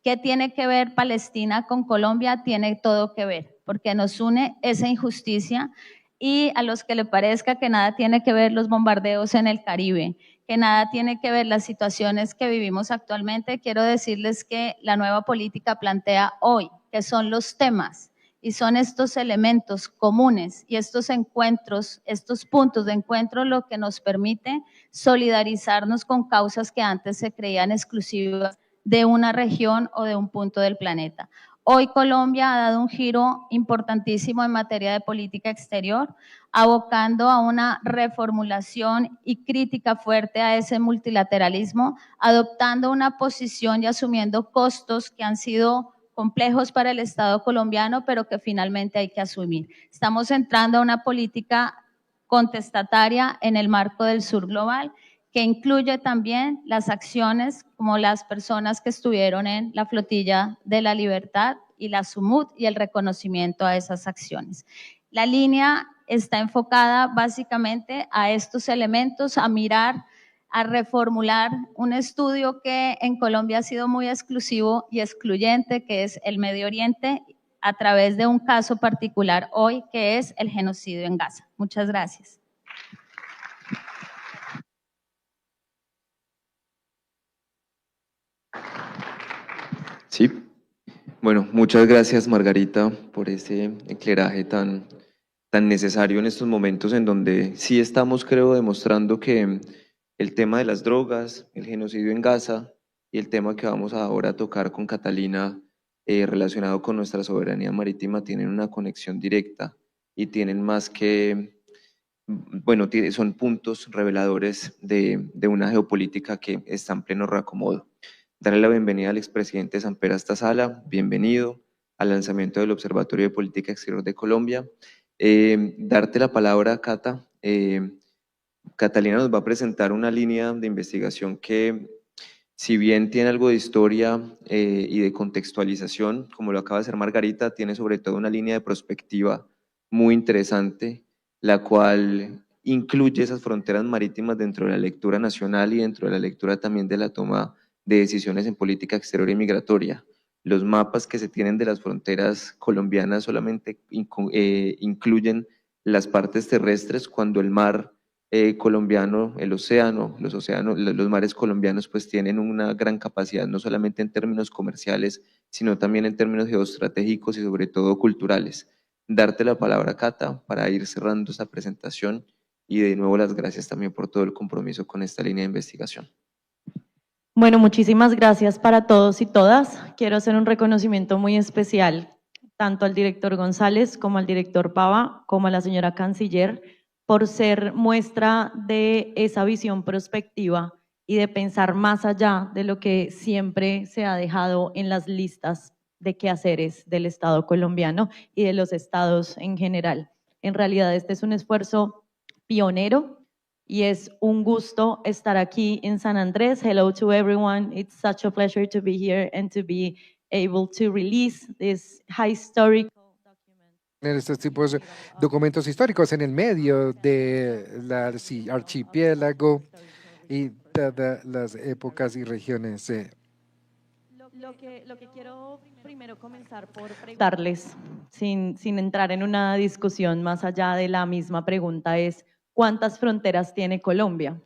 C: ¿qué tiene que ver Palestina con Colombia? Tiene todo que ver, porque nos une esa injusticia. Y a los que le parezca que nada tiene que ver los bombardeos en el Caribe, que nada tiene que ver las situaciones que vivimos actualmente, quiero decirles que la nueva política plantea hoy que son los temas y son estos elementos comunes y estos encuentros, estos puntos de encuentro lo que nos permite solidarizarnos con causas que antes se creían exclusivas de una región o de un punto del planeta. Hoy Colombia ha dado un giro importantísimo en materia de política exterior, abocando a una reformulación y crítica fuerte a ese multilateralismo, adoptando una posición y asumiendo costos que han sido complejos para el Estado colombiano, pero que finalmente hay que asumir. Estamos entrando a una política contestataria en el marco del sur global, que incluye también las acciones como las personas que estuvieron en la flotilla de la libertad y la Sumut y el reconocimiento a esas acciones. La línea está enfocada básicamente a estos elementos, a mirar, a reformular un estudio que en Colombia ha sido muy exclusivo y excluyente, que es el Medio Oriente, a través de un caso particular hoy, que es el genocidio en Gaza. Muchas gracias.
A: Sí, bueno, muchas gracias Margarita por ese eclairaje tan necesario en estos momentos en donde sí estamos, creo, demostrando que el tema de las drogas, el genocidio en Gaza y el tema que vamos ahora a tocar con Catalina relacionado con nuestra soberanía marítima tienen una conexión directa y tienen más que bueno, son puntos reveladores de una geopolítica que está en pleno reacomodo. Darle la bienvenida al expresidente Samper a esta sala, bienvenido al lanzamiento del Observatorio de Política Exterior de Colombia. Darte la palabra, Cata. Catalina nos va a presentar una línea de investigación que, si bien tiene algo de historia y de contextualización, como lo acaba de hacer Margarita, tiene sobre todo una línea de perspectiva muy interesante, la cual incluye esas fronteras marítimas dentro de la lectura nacional y dentro de la lectura también de la toma de decisiones en política exterior y migratoria. Los mapas que se tienen de las fronteras colombianas solamente incluyen las partes terrestres, cuando el mar colombiano, el océano, los mares colombianos pues tienen una gran capacidad, no solamente en términos comerciales, sino también en términos geoestratégicos y sobre todo culturales. Darte la palabra, Cata, para ir cerrando esta presentación, y de nuevo las gracias también por todo el compromiso con esta línea de investigación.
D: Bueno, muchísimas gracias para todos y todas. Quiero hacer un reconocimiento muy especial tanto al director González como al director Pava, como a la señora canciller, por ser muestra de esa visión prospectiva y de pensar más allá de lo que siempre se ha dejado en las listas de quehaceres del Estado colombiano y de los estados en general. En realidad, este es un esfuerzo pionero y es un gusto estar aquí en San Andrés. Hello to everyone. It's such a pleasure to be here and to be able to release this historical document.
E: En estos tipos de documentos históricos en el medio del archipiélago y todas las épocas y regiones.
D: Lo que quiero primero comenzar por preguntarles, sin entrar en una discusión más allá de la misma pregunta, es ¿cuántas fronteras tiene Colombia?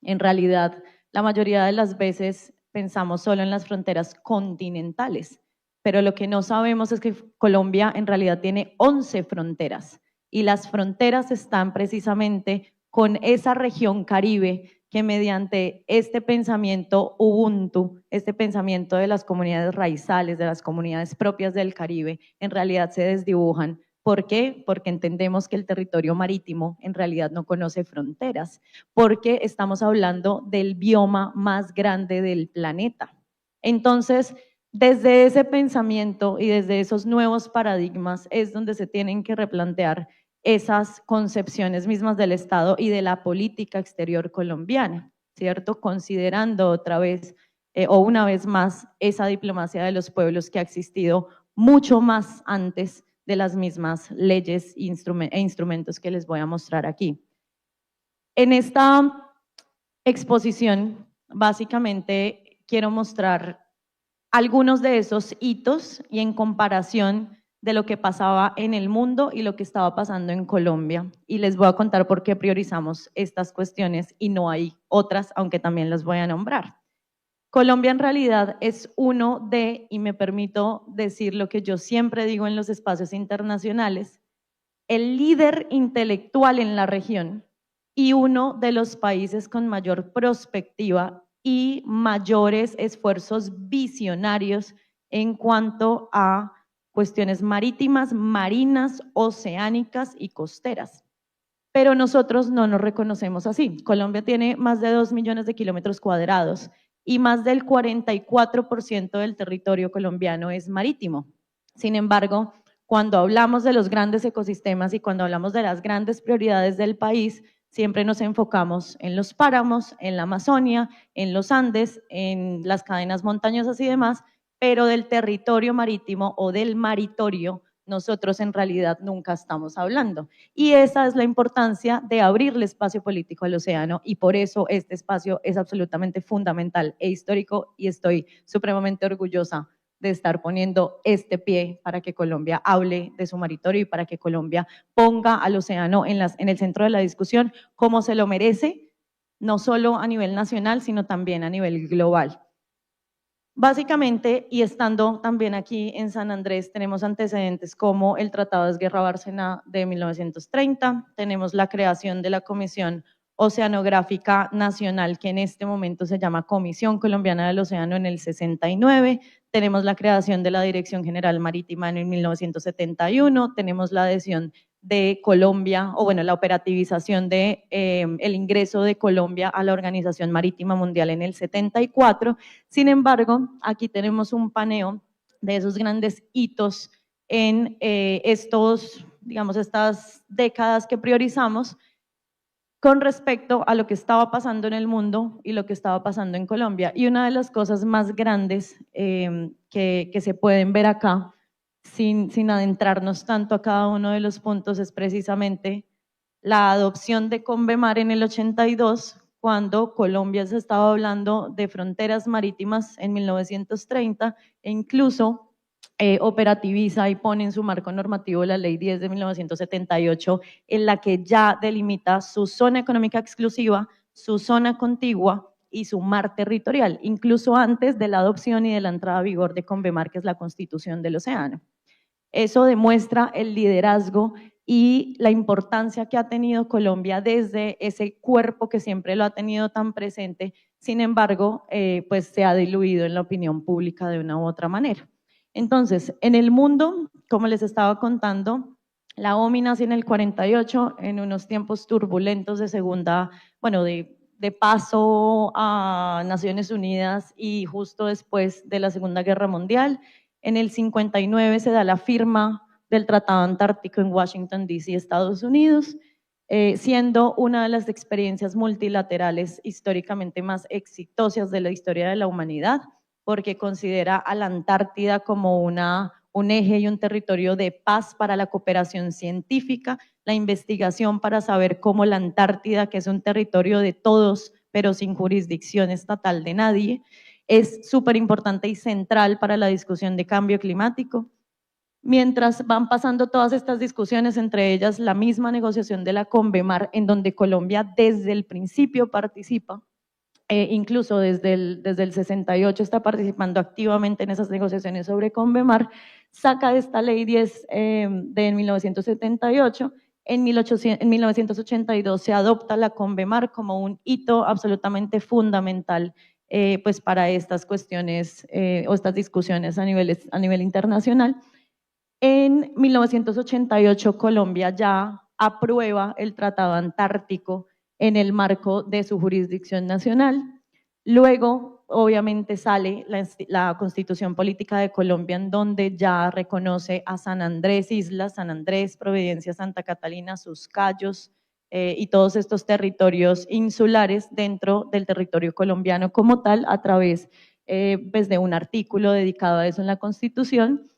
D: En realidad, la mayoría de las veces pensamos solo en las fronteras continentales, pero lo que no sabemos es que Colombia en realidad tiene 11 fronteras y las fronteras están precisamente con esa región Caribe que mediante este pensamiento Ubuntu, este pensamiento de las comunidades raizales, de las comunidades propias del Caribe, en realidad se desdibujan. ¿Por qué? Porque entendemos que el territorio marítimo en realidad no conoce fronteras, porque estamos hablando del bioma más grande del planeta. Entonces, desde ese pensamiento y desde esos nuevos paradigmas es donde se tienen que replantear esas concepciones mismas del Estado y de la política exterior colombiana, ¿cierto? Considerando otra vez o una vez más esa diplomacia de los pueblos que ha existido mucho más antes de las mismas leyes e instrumentos que les voy a mostrar aquí. En esta exposición, básicamente, quiero mostrar algunos de esos hitos y en comparación de lo que pasaba en el mundo y lo que estaba pasando en Colombia. Y les voy a contar por qué priorizamos estas cuestiones y no hay otras, aunque también las voy a nombrar. Colombia en realidad es uno de, y me permito decir lo que yo siempre digo en los espacios internacionales, el líder intelectual en la región y uno de los países con mayor prospectiva y mayores esfuerzos visionarios en cuanto a cuestiones marítimas, marinas, oceánicas y costeras. Pero nosotros no nos reconocemos así. Colombia tiene más de 2 millones de kilómetros cuadrados y más del 44% del territorio colombiano es marítimo. Sin embargo, cuando hablamos de los grandes ecosistemas y cuando hablamos de las grandes prioridades del país, siempre nos enfocamos en los páramos, en la Amazonia, en los Andes, en las cadenas montañosas y demás, pero del territorio marítimo o del maritorio nosotros en realidad nunca estamos hablando. Y esa es la importancia de abrirle espacio político al océano y por eso este espacio es absolutamente fundamental e histórico y estoy supremamente orgullosa de estar poniendo este pie para que Colombia hable de su maritorio y para que Colombia ponga al océano en el centro de la discusión como se lo merece, no solo a nivel nacional, sino también a nivel global. Básicamente, y estando también aquí en San Andrés, tenemos antecedentes como el Tratado de Esguerra-Bárcena de 1930, tenemos la creación de la Comisión Oceanográfica Nacional, que en este momento se llama Comisión Colombiana del Océano en el 69, tenemos la creación de la Dirección General Marítima en el 1971, tenemos la adhesión de Colombia, o bueno, la operativización de el ingreso de Colombia a la Organización Marítima Mundial en el 74. Sin embargo, aquí tenemos un paneo de esos grandes hitos en estas décadas que priorizamos con respecto a lo que estaba pasando en el mundo y lo que estaba pasando en Colombia. Y una de las cosas más grandes que se pueden ver acá, sin adentrarnos tanto a cada uno de los puntos, es precisamente la adopción de Convemar en el 82, cuando Colombia se estaba hablando de fronteras marítimas en 1930 e incluso operativiza y pone en su marco normativo la Ley 10 de 1978, en la que ya delimita su zona económica exclusiva, su zona contigua y su mar territorial, incluso antes de la adopción y de la entrada a vigor de Convemar, que es la Constitución del Océano. Eso demuestra el liderazgo y la importancia que ha tenido Colombia desde ese cuerpo que siempre lo ha tenido tan presente. Sin embargo, pues se ha diluido en la opinión pública de una u otra manera. Entonces, en el mundo, como les estaba contando, la OMI nace en el 48, en unos tiempos turbulentos de paso a Naciones Unidas y justo después de la Segunda Guerra Mundial. En el 59 se da la firma del Tratado Antártico en Washington, D.C., Estados Unidos, siendo una de las experiencias multilaterales históricamente más exitosas de la historia de la humanidad, porque considera a la Antártida como un eje y un territorio de paz para la cooperación científica, la investigación para saber cómo la Antártida, que es un territorio de todos, pero sin jurisdicción estatal de nadie, es súper importante y central para la discusión de cambio climático. Mientras van pasando todas estas discusiones, entre ellas la misma negociación de la Convemar, en donde Colombia desde el principio participa, incluso desde el 68 está participando activamente en esas negociaciones sobre Convemar, saca esta ley 10 de 1978, en 1982 se adopta la Convemar como un hito absolutamente fundamental pues para estas cuestiones o estas discusiones a nivel internacional. En 1988 Colombia ya aprueba el Tratado Antártico en el marco de su jurisdicción nacional. Luego, obviamente, sale la Constitución Política de Colombia, en donde ya reconoce a San Andrés Islas, San Andrés, Providencia, Santa Catalina, sus cayos y todos estos territorios insulares dentro del territorio colombiano como tal, a través pues de un artículo dedicado a eso en la Constitución.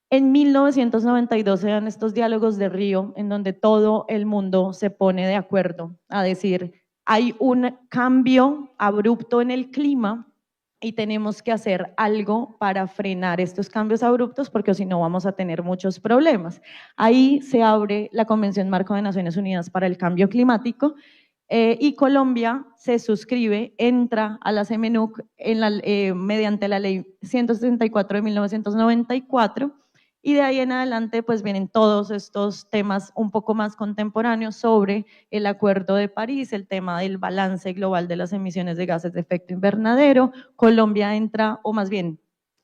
D: En 1992 se dan estos diálogos de Río, en donde todo el mundo se pone de acuerdo a decir, hay un cambio abrupto en el clima y tenemos que hacer algo para frenar estos cambios abruptos, porque si no vamos a tener muchos problemas. Ahí se abre la Convención Marco de Naciones Unidas para el Cambio Climático, y Colombia se suscribe, entra a la CMNUC mediante la Ley 164 de 1994, y de ahí en adelante pues vienen todos estos temas un poco más contemporáneos sobre el Acuerdo de París, el tema del balance global de las emisiones de gases de efecto invernadero. Colombia entra, o más bien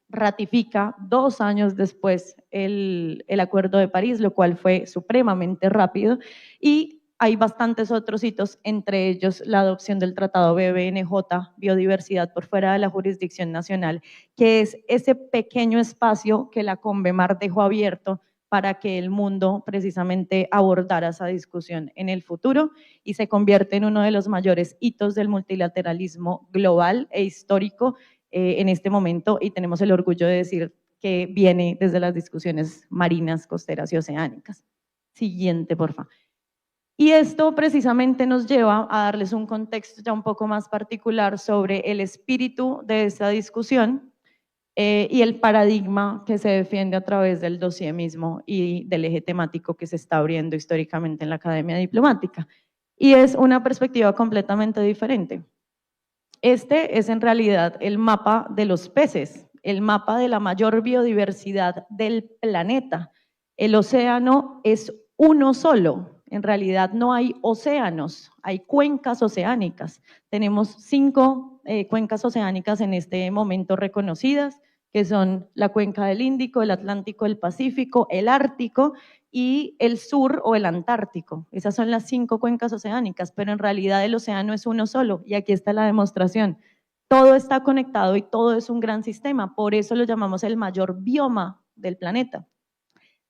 D: ratifica 2 años después el Acuerdo de París, lo cual fue supremamente rápido, y hay bastantes otros hitos, entre ellos la adopción del Tratado BBNJ, Biodiversidad por fuera de la jurisdicción nacional, que es ese pequeño espacio que la Convemar dejó abierto para que el mundo precisamente abordara esa discusión en el futuro, y se convierte en uno de los mayores hitos del multilateralismo global e histórico en este momento, y tenemos el orgullo de decir que viene desde las discusiones marinas, costeras y oceánicas. Siguiente, por favor. Y esto precisamente nos lleva a darles un contexto ya un poco más particular sobre el espíritu de esta discusión y el paradigma que se defiende a través del dossier mismo y del eje temático que se está abriendo históricamente en la Academia Diplomática. Y es una perspectiva completamente diferente. Este es en realidad el mapa de los peces, el mapa de la mayor biodiversidad del planeta. El océano es uno solo. En realidad no hay océanos, hay cuencas oceánicas. Tenemos 5 cuencas oceánicas en este momento reconocidas, que son la cuenca del Índico, el Atlántico, el Pacífico, el Ártico, y el sur o el Antártico. Esas son las 5 cuencas oceánicas, pero en realidad el océano es uno solo, y aquí está la demostración. Todo está conectado y todo es un gran sistema, por eso lo llamamos el mayor bioma del planeta.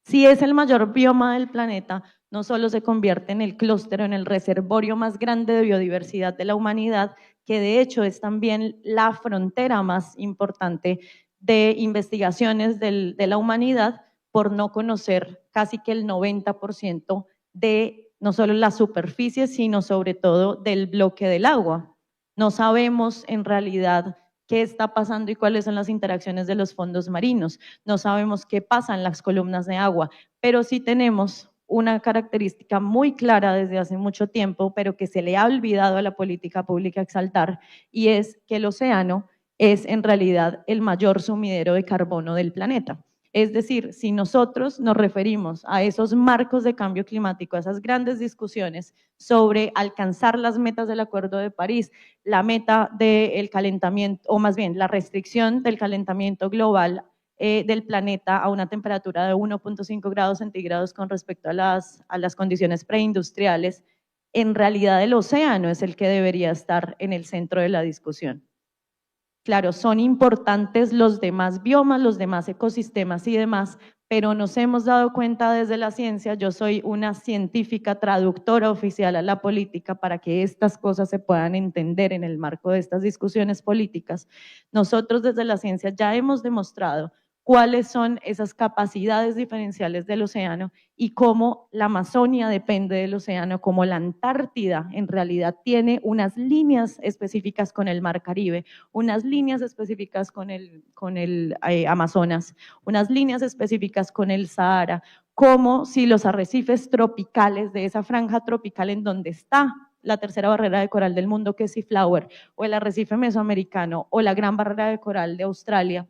D: Si es el mayor bioma del planeta, no solo se convierte en el clúster o en el reservorio más grande de biodiversidad de la humanidad, que de hecho es también la frontera más importante de investigaciones de la humanidad, por no conocer casi que el 90% de no solo la superficie, sino sobre todo del bloque del agua. No sabemos en realidad qué está pasando y cuáles son las interacciones de los fondos marinos. No sabemos qué pasa en las columnas de agua, pero sí tenemos una característica muy clara desde hace mucho tiempo, pero que se le ha olvidado a la política pública exaltar, y es que el océano es en realidad el mayor sumidero de carbono del planeta. Es decir, si nosotros nos referimos a esos marcos de cambio climático, a esas grandes discusiones sobre alcanzar las metas del Acuerdo de París, la meta del calentamiento, o más bien la restricción del calentamiento global del planeta a una temperatura de 1.5 grados centígrados con respecto a las condiciones preindustriales, en realidad el océano es el que debería estar en el centro de la discusión. Claro, son importantes los demás biomas, los demás ecosistemas y demás, pero nos hemos dado cuenta desde la ciencia, yo soy una científica traductora oficial a la política para que estas cosas se puedan entender en el marco de estas discusiones políticas. Nosotros desde la ciencia ya hemos demostrado cuáles son esas capacidades diferenciales del océano y cómo la Amazonia depende del océano, cómo la Antártida en realidad tiene unas líneas específicas con el Mar Caribe, unas líneas específicas con el Amazonas, unas líneas específicas con el Sahara, como si los arrecifes tropicales de esa franja tropical en donde está la tercera barrera de coral del mundo, que es Seaflower, o el arrecife mesoamericano, o la gran barrera de coral de Australia,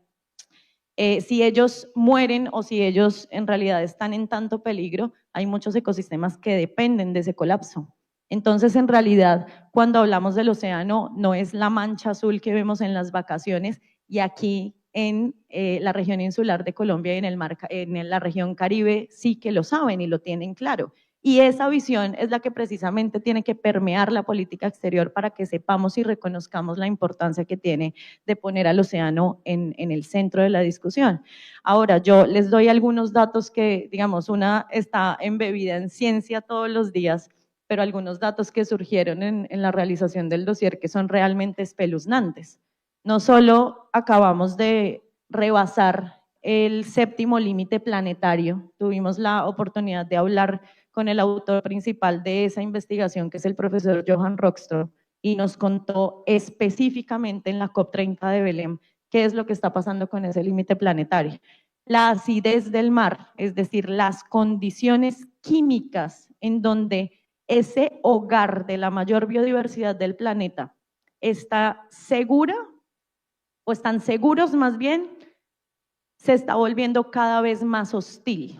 D: si ellos mueren o si ellos en realidad están en tanto peligro, hay muchos ecosistemas que dependen de ese colapso. Entonces, en realidad, cuando hablamos del océano, no es la mancha azul que vemos en las vacaciones, y aquí en la región insular de Colombia y en la región Caribe sí que lo saben y lo tienen claro. Y esa visión es la que precisamente tiene que permear la política exterior para que sepamos y reconozcamos la importancia que tiene de poner al océano en el centro de la discusión. Ahora, yo les doy algunos datos que, digamos, una está embebida en ciencia todos los días, pero algunos datos que surgieron en la realización del dossier que son realmente espeluznantes. No solo acabamos de rebasar el 7º límite planetario, tuvimos la oportunidad de hablar con el autor principal de esa investigación, que es el profesor Johan Rockström, y nos contó específicamente en la COP30 de Belém qué es lo que está pasando con ese límite planetario. La acidez del mar, es decir, las condiciones químicas en donde ese hogar de la mayor biodiversidad del planeta está segura, o están seguros más bien, se está volviendo cada vez más hostil.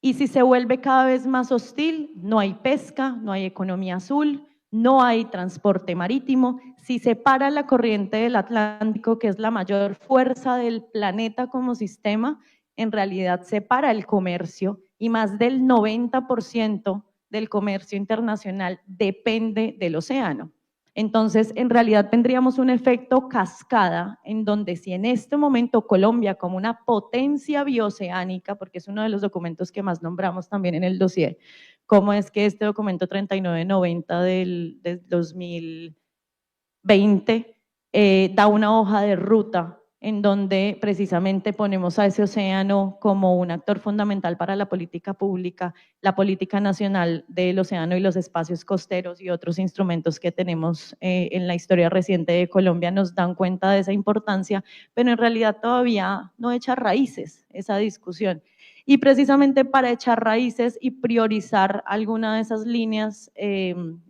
D: Y si se vuelve cada vez más hostil, no hay pesca, no hay economía azul, no hay transporte marítimo. Si se para la corriente del Atlántico, que es la mayor fuerza del planeta como sistema, en realidad se para el comercio, y más del 90% del comercio internacional depende del océano. Entonces, en realidad tendríamos un efecto cascada en donde, si en este momento Colombia, como una potencia bioceánica, porque es uno de los documentos que más nombramos también en el dossier, cómo es que este documento 3990 del 2020 da una hoja de ruta en donde precisamente ponemos a ese océano como un actor fundamental para la política pública, la política nacional del océano y los espacios costeros y otros instrumentos que tenemos en la historia reciente de Colombia nos dan cuenta de esa importancia, pero en realidad todavía no echa raíces esa discusión. Y precisamente para echar raíces y priorizar alguna de esas líneas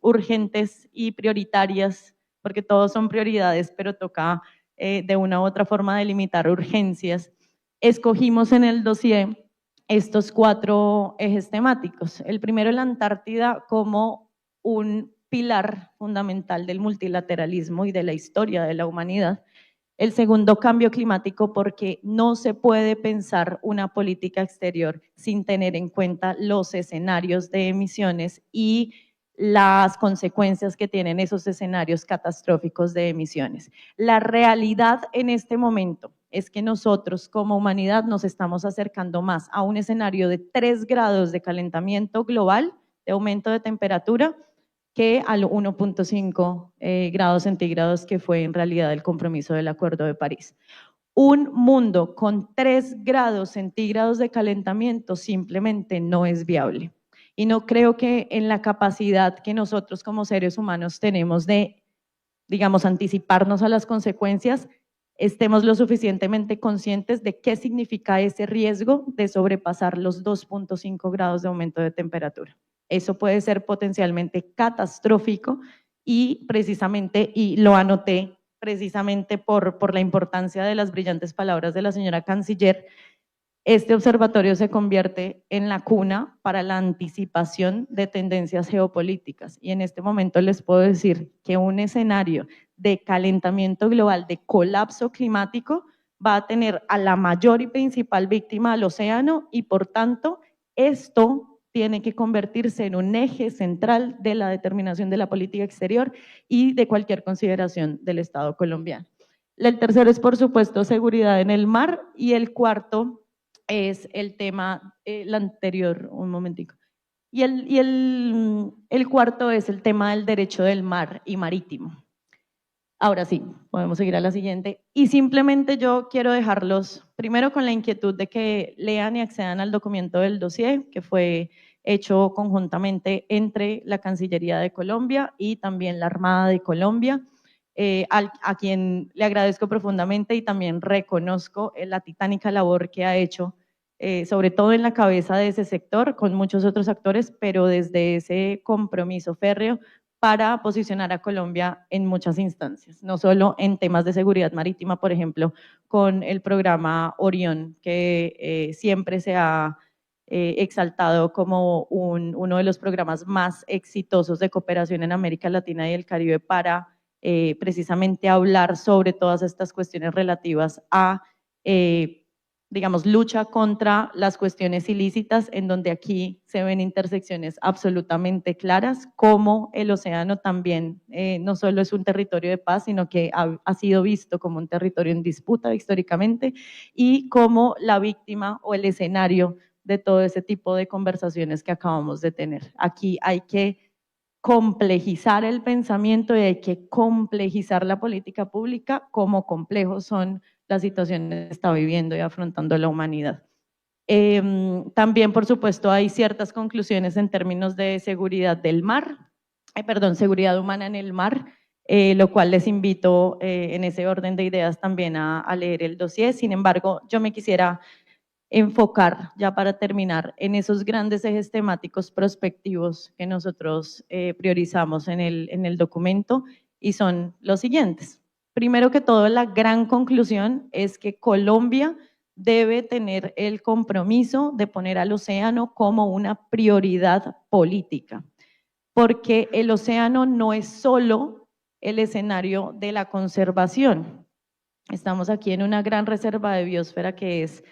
D: urgentes y prioritarias, porque todos son prioridades, pero toca de una u otra forma delimitar urgencias, escogimos en el dossier estos 4 ejes temáticos. El primero, la Antártida como un pilar fundamental del multilateralismo y de la historia de la humanidad. El segundo, cambio climático, porque no se puede pensar una política exterior sin tener en cuenta los escenarios de emisiones y las consecuencias que tienen esos escenarios catastróficos de emisiones. La realidad en este momento es que nosotros como humanidad nos estamos acercando más a un escenario de 3 grados de calentamiento global, de aumento de temperatura, que al 1.5 grados centígrados que fue en realidad el compromiso del Acuerdo de París. Un mundo con 3 grados centígrados de calentamiento simplemente no es viable. Y no creo que en la capacidad que nosotros como seres humanos tenemos de, digamos, anticiparnos a las consecuencias, estemos lo suficientemente conscientes de qué significa ese riesgo de sobrepasar los 2.5 grados de aumento de temperatura. Eso puede ser potencialmente catastrófico y precisamente, y lo anoté precisamente por la importancia de las brillantes palabras de la señora canciller, este observatorio se convierte en la cuna para la anticipación de tendencias geopolíticas. Y en este momento les puedo decir que un escenario de calentamiento global, de colapso climático, va a tener a la mayor y principal víctima al océano y por tanto esto tiene que convertirse en un eje central de la determinación de la política exterior y de cualquier consideración del Estado colombiano. El tercero es, por supuesto, seguridad en el mar y el cuarto es el tema, el anterior, un momentico. Y el cuarto es el tema del derecho del mar y marítimo. Ahora sí, podemos seguir a la siguiente. Y simplemente yo quiero dejarlos primero con la inquietud de que lean y accedan al documento del dossier, que fue hecho conjuntamente entre la Cancillería de Colombia y también la Armada de Colombia, a quien le agradezco profundamente y también reconozco la titánica labor que ha hecho, sobre todo en la cabeza de ese sector, con muchos otros actores, pero desde ese compromiso férreo para posicionar a Colombia en muchas instancias, no solo en temas de seguridad marítima, por ejemplo, con el programa Orión, que siempre se ha exaltado como uno de los programas más exitosos de cooperación en América Latina y el Caribe para precisamente hablar sobre todas estas cuestiones relativas a digamos, lucha contra las cuestiones ilícitas, en donde aquí se ven intersecciones absolutamente claras, como el océano también no solo es un territorio de paz, sino que ha sido visto como un territorio en disputa históricamente, y como la víctima o el escenario de todo ese tipo de conversaciones que acabamos de tener. Aquí hay que complejizar el pensamiento y hay que complejizar la política pública, como complejos son las situaciones que está viviendo y afrontando la humanidad. También, por supuesto, hay ciertas conclusiones en términos de seguridad del mar, seguridad humana en el mar, lo cual les invito en ese orden de ideas también a leer el dossier. Sin embargo, yo me quisiera enfocar, ya para terminar, en esos grandes ejes temáticos prospectivos que nosotros priorizamos en el documento, y son los siguientes. Primero que todo, la gran conclusión es que Colombia debe tener el compromiso de poner al océano como una prioridad política, porque el océano no es solo el escenario de la conservación. Estamos aquí en una gran reserva de biosfera que es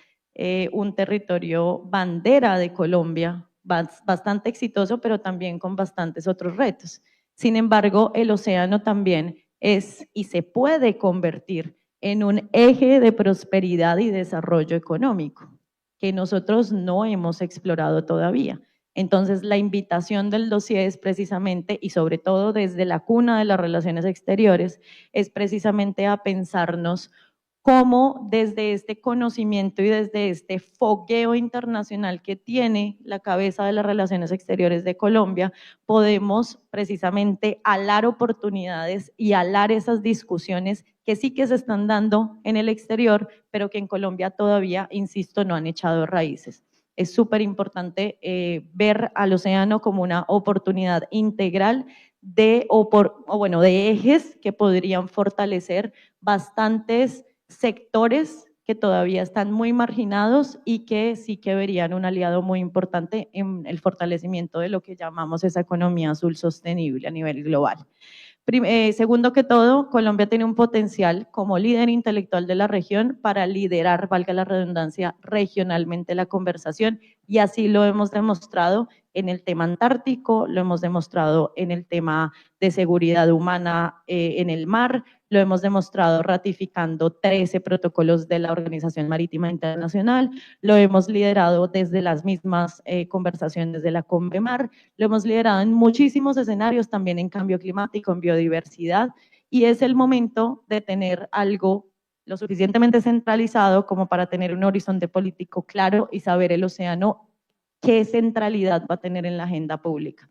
D: un territorio bandera de Colombia, bastante exitoso, pero también con bastantes otros retos. Sin embargo, el océano también es y se puede convertir en un eje de prosperidad y desarrollo económico que nosotros no hemos explorado todavía. Entonces, la invitación del dossier es precisamente, y sobre todo desde la cuna de las relaciones exteriores, es precisamente a pensarnos cómo desde este conocimiento y desde este fogueo internacional que tiene la cabeza de las relaciones exteriores de Colombia, podemos precisamente alar oportunidades y alar esas discusiones que sí que se están dando en el exterior, pero que en Colombia todavía, insisto, no han echado raíces. Es súper importante ver al océano como una oportunidad integral de ejes que podrían fortalecer bastantes sectores que todavía están muy marginados y que sí que verían un aliado muy importante en el fortalecimiento de lo que llamamos esa economía azul sostenible a nivel global. Segundo que todo, Colombia tiene un potencial como líder intelectual de la región para liderar, valga la redundancia, regionalmente la conversación, y así lo hemos demostrado en el tema antártico, lo hemos demostrado en el tema de seguridad humana en el mar, lo hemos demostrado ratificando 13 protocolos de la Organización Marítima Internacional, lo hemos liderado desde las mismas conversaciones de la CONVEMAR, lo hemos liderado en muchísimos escenarios, también en cambio climático, en biodiversidad, y es el momento de tener algo lo suficientemente centralizado como para tener un horizonte político claro y saber el océano qué centralidad va a tener en la agenda pública.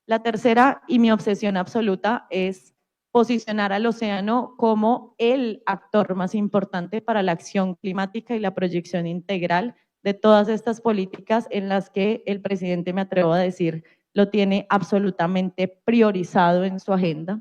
D: La tercera y mi obsesión absoluta es posicionar al océano como el actor más importante para la acción climática y la proyección integral de todas estas políticas en las que el presidente, me atrevo a decir, lo tiene absolutamente priorizado en su agenda.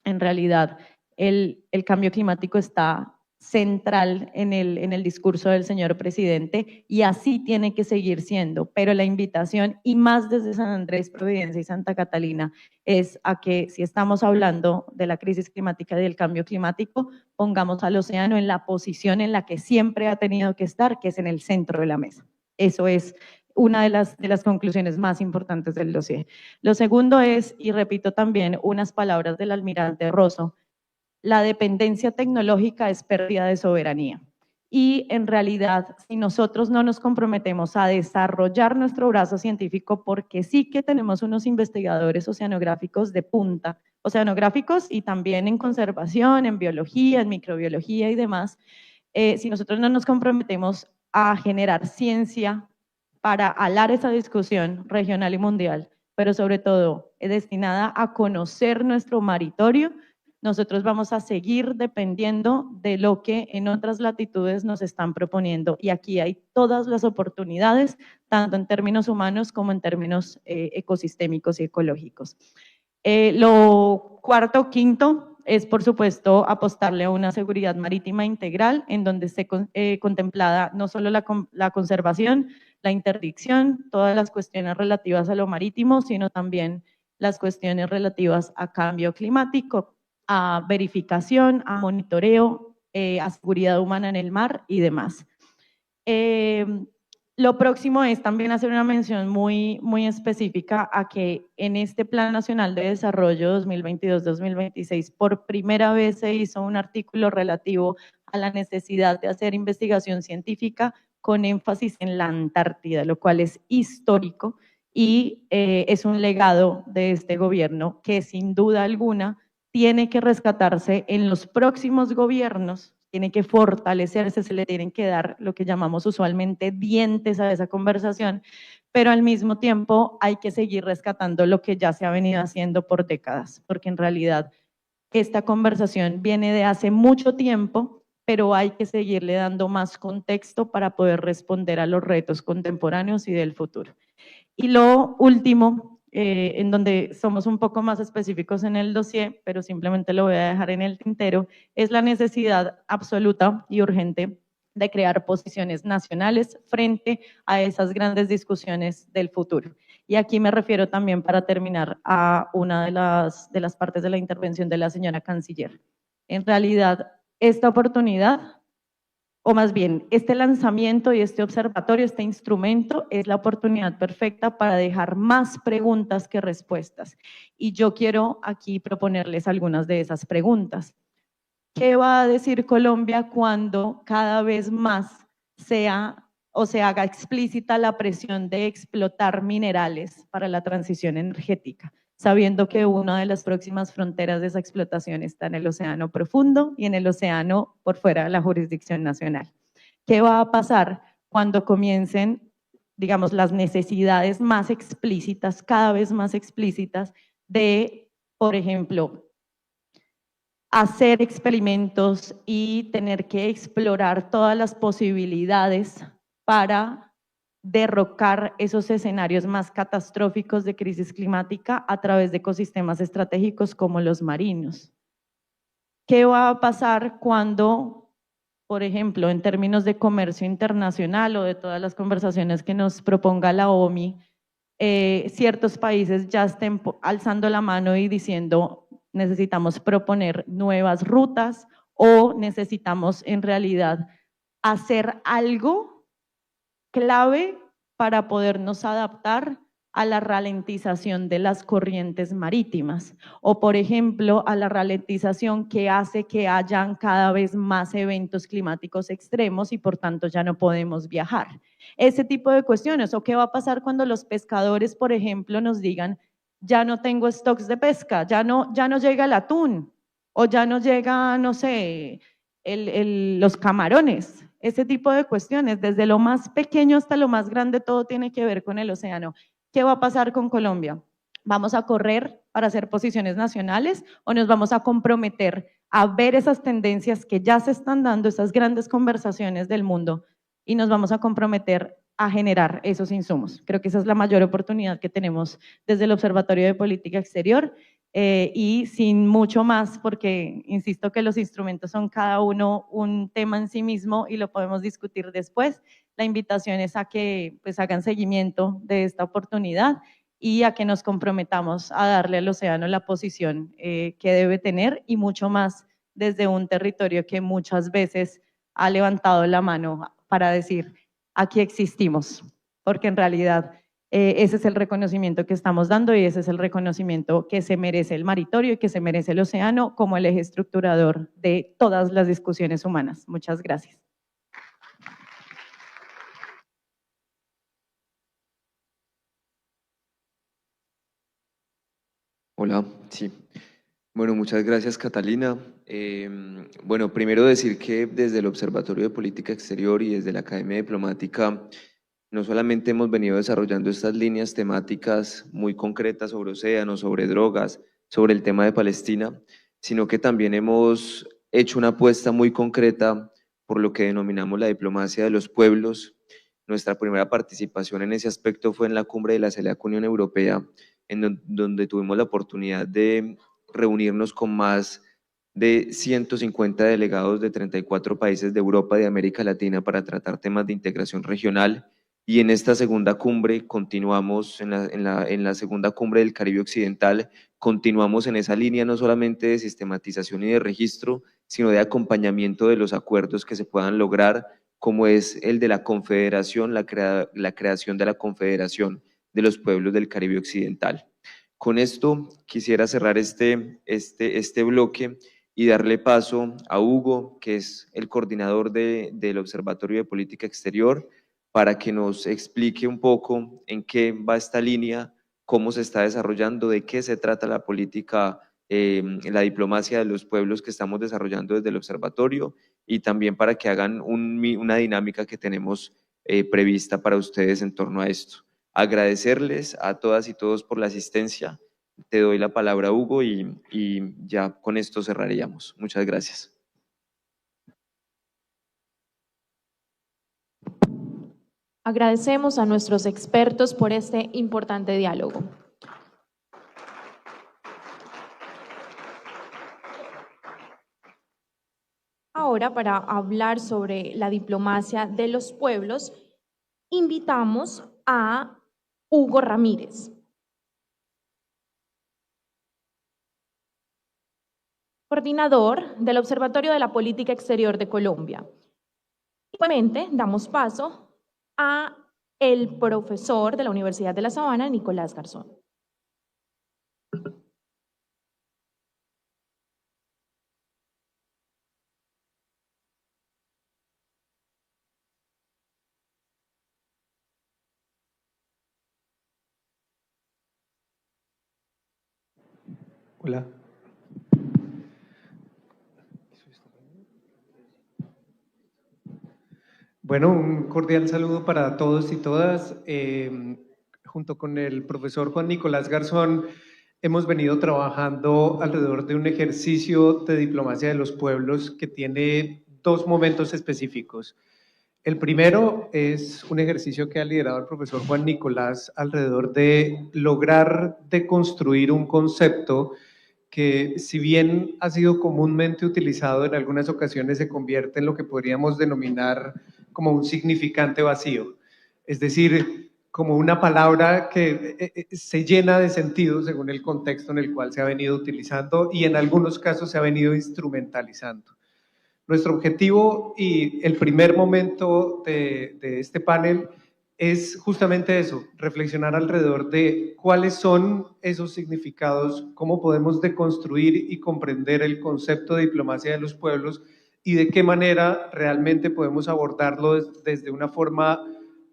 D: En realidad, el cambio climático está central en el discurso del señor presidente y así tiene que seguir siendo, pero la invitación, y más desde San Andrés, Providencia y Santa Catalina, es a que si estamos hablando de la crisis climática y del cambio climático, pongamos al océano en la posición en la que siempre ha tenido que estar, que es en el centro de la mesa. Eso es una de las conclusiones más importantes del dossier. Lo segundo es, y repito también unas palabras del almirante Rosso, la dependencia tecnológica es pérdida de soberanía. Y en realidad, si nosotros no nos comprometemos a desarrollar nuestro brazo científico, porque sí que tenemos unos investigadores oceanográficos de punta, oceanográficos y también en conservación, en biología, en microbiología y demás, si nosotros no nos comprometemos a generar ciencia para alar esa discusión regional y mundial, pero sobre todo destinada a conocer nuestro maritorio, nosotros vamos a seguir dependiendo de lo que en otras latitudes nos están proponiendo. Y aquí hay todas las oportunidades, tanto en términos humanos como en términos ecosistémicos y ecológicos. Lo cuarto, quinto, es por supuesto apostarle a una seguridad marítima integral en donde esté contemplada no solo la conservación, la interdicción, todas las cuestiones relativas a lo marítimo, sino también las cuestiones relativas a cambio climático, a verificación, a monitoreo, a seguridad humana en el mar y demás. Lo próximo es también hacer una mención muy específica a que en este Plan Nacional de Desarrollo 2022-2026 por primera vez se hizo un artículo relativo a la necesidad de hacer investigación científica con énfasis en la Antártida, lo cual es histórico y es un legado de este gobierno que sin duda alguna tiene que rescatarse en los próximos gobiernos, tiene que fortalecerse, se le tienen que dar lo que llamamos usualmente dientes a esa conversación, pero al mismo tiempo hay que seguir rescatando lo que ya se ha venido haciendo por décadas, porque en realidad esta conversación viene de hace mucho tiempo, pero hay que seguirle dando más contexto para poder responder a los retos contemporáneos y del futuro. Y lo último, en donde somos un poco más específicos en el dossier, pero simplemente lo voy a dejar en el tintero, es la necesidad absoluta y urgente de crear posiciones nacionales frente a esas grandes discusiones del futuro. Y aquí me refiero también, para terminar, a una de las partes de la intervención de la señora canciller. En realidad, esta oportunidad, o más bien, este lanzamiento y este observatorio, este instrumento, es la oportunidad perfecta para dejar más preguntas que respuestas. Y yo quiero aquí proponerles algunas de esas preguntas. ¿Qué va a decir Colombia cuando cada vez más sea o se haga explícita la presión de explotar minerales para la transición energética, sabiendo que una de las próximas fronteras de esa explotación está en el océano profundo y en el océano por fuera de la jurisdicción nacional? ¿Qué va a pasar cuando comiencen, digamos, las necesidades más explícitas, cada vez más explícitas, de, por ejemplo, hacer experimentos y tener que explorar todas las posibilidades para derrocar esos escenarios más catastróficos de crisis climática a través de ecosistemas estratégicos como los marinos? ¿Qué va a pasar cuando, por ejemplo, en términos de comercio internacional o de todas las conversaciones que nos proponga la OMI, ciertos países ya estén alzando la mano y diciendo: necesitamos proponer nuevas rutas o necesitamos en realidad hacer algo clave para podernos adaptar a la ralentización de las corrientes marítimas o, por ejemplo, a la ralentización que hace que hayan cada vez más eventos climáticos extremos y por tanto ya no podemos viajar. Ese tipo de cuestiones, o qué va a pasar cuando los pescadores, por ejemplo, nos digan ya no tengo stocks de pesca, ya no llega el atún o ya no llega, no sé, los camarones. Ese tipo de cuestiones, desde lo más pequeño hasta lo más grande, todo tiene que ver con el océano. ¿Qué va a pasar con Colombia? ¿Vamos a correr para hacer posiciones nacionales o nos vamos a comprometer a ver esas tendencias que ya se están dando, esas grandes conversaciones del mundo, y nos vamos a comprometer a generar esos insumos? Creo que esa es la mayor oportunidad que tenemos desde el Observatorio de Política Exterior. Y sin mucho más, porque insisto que los instrumentos son cada uno un tema en sí mismo y lo podemos discutir después. La invitación es a que pues hagan seguimiento de esta oportunidad y a que nos comprometamos a darle al océano la posición que debe tener, y mucho más desde un territorio que muchas veces ha levantado la mano para decir aquí existimos, porque en realidad ese es el reconocimiento que estamos dando y ese es el reconocimiento que se merece el maritorio y que se merece el océano como el eje estructurador de todas las discusiones humanas. Muchas gracias.
A: Hola, sí. Bueno, muchas gracias, Catalina. Bueno, primero decir que desde el Observatorio de Política Exterior y desde la Academia Diplomática no solamente hemos venido desarrollando estas líneas temáticas muy concretas sobre océanos, sobre drogas, sobre el tema de Palestina, sino que también hemos hecho una apuesta muy concreta por lo que denominamos la diplomacia de los pueblos. Nuestra primera participación en ese aspecto fue en la cumbre de la CELAC Unión Europea, en donde tuvimos la oportunidad de reunirnos con más de 150 delegados de 34 países de Europa y de América Latina para tratar temas de integración regional. Y en esta segunda cumbre continuamos, en la segunda cumbre del Caribe Occidental, continuamos en esa línea no solamente de sistematización y de registro, sino de acompañamiento de los acuerdos que se puedan lograr, como es el de la Confederación, la creación de la Confederación de los Pueblos del Caribe Occidental. Con esto quisiera cerrar este bloque y darle paso a Hugo, que es el coordinador del Observatorio de Política Exterior, para que nos explique un poco en qué va esta línea, cómo se está desarrollando, de qué se trata la política, la diplomacia de los pueblos que estamos desarrollando desde el observatorio, y también para que hagan una dinámica que tenemos prevista para ustedes en torno a esto. Agradecerles a todas y todos por la asistencia. Te doy la palabra, Hugo, y ya con esto cerraríamos. Muchas gracias.
F: Agradecemos a nuestros expertos por este importante diálogo. Ahora, para hablar sobre la diplomacia de los pueblos, invitamos a Hugo Ramírez, coordinador del Observatorio de la Política Exterior de Colombia. Igualmente, damos paso a el profesor de la Universidad de La Sabana, Nicolás Garzón.
G: Hola. Bueno, un cordial saludo para todos y todas. Junto con el profesor Juan Nicolás Garzón, hemos venido trabajando alrededor de un ejercicio de diplomacia de los pueblos que tiene dos momentos específicos. El primero es un ejercicio que ha liderado el profesor Juan Nicolás alrededor de lograr deconstruir un concepto que, si bien ha sido comúnmente utilizado, en algunas ocasiones se convierte en lo que podríamos denominar como un significante vacío. Es decir, como una palabra que se llena de sentido según el contexto en el cual se ha venido utilizando y en algunos casos se ha venido instrumentalizando. Nuestro objetivo y el primer momento de este panel es justamente eso, reflexionar alrededor de cuáles son esos significados, cómo podemos deconstruir y comprender el concepto de diplomacia de los pueblos y de qué manera realmente podemos abordarlo desde una forma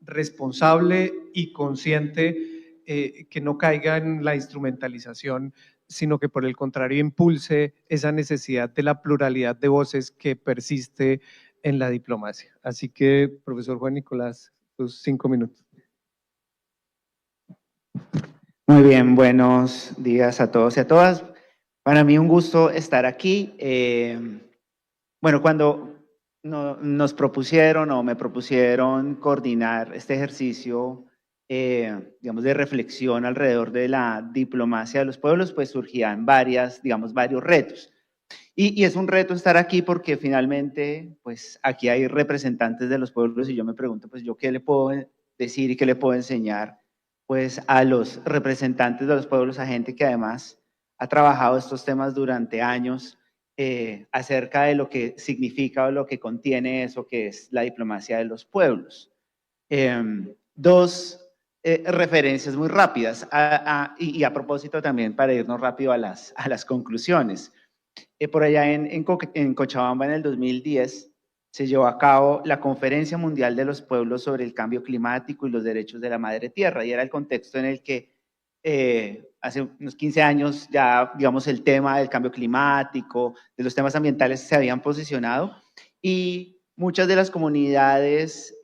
G: responsable y consciente, que no caiga en la instrumentalización, sino que por el contrario impulse esa necesidad de la pluralidad de voces que persiste en la diplomacia. Así que, profesor Juan Nicolás, tus 5 minutos.
H: Muy bien, buenos días a todos y a todas. Para mí un gusto estar aquí. Bueno, cuando nos propusieron o me propusieron coordinar este ejercicio, digamos, de reflexión alrededor de la diplomacia de los pueblos, pues surgían varios retos. Y es un reto estar aquí porque finalmente, pues aquí hay representantes de los pueblos y yo me pregunto, pues yo qué le puedo decir y qué le puedo enseñar, pues a los representantes de los pueblos, a gente que además ha trabajado estos temas durante años, acerca de lo que significa o lo que contiene eso que es la diplomacia de los pueblos. Dos referencias muy rápidas y a propósito también para irnos rápido a las conclusiones. Por allá en Cochabamba en el 2010 se llevó a cabo la Conferencia Mundial de los Pueblos sobre el Cambio Climático y los Derechos de la Madre Tierra, y era el contexto en el que hace unos 15 años ya, digamos, el tema del cambio climático, de los temas ambientales se habían posicionado y muchas de las comunidades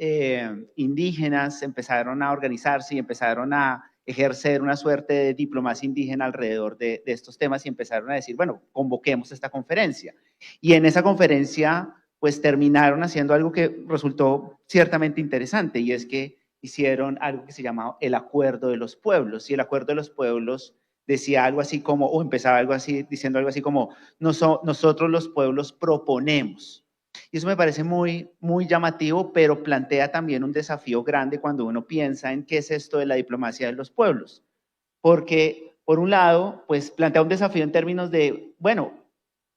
H: indígenas empezaron a organizarse y empezaron a ejercer una suerte de diplomacia indígena alrededor de estos temas y empezaron a decir, bueno, convoquemos esta conferencia. Y en esa conferencia, pues terminaron haciendo algo que resultó ciertamente interesante, y es que hicieron algo que se llamaba el Acuerdo de los Pueblos, y el Acuerdo de los Pueblos decía algo así como, o empezaba algo así, diciendo algo así como, nosotros los pueblos proponemos. Y eso me parece muy, muy llamativo, pero plantea también un desafío grande cuando uno piensa en qué es esto de la diplomacia de los pueblos. Porque, por un lado, pues plantea un desafío en términos de, bueno,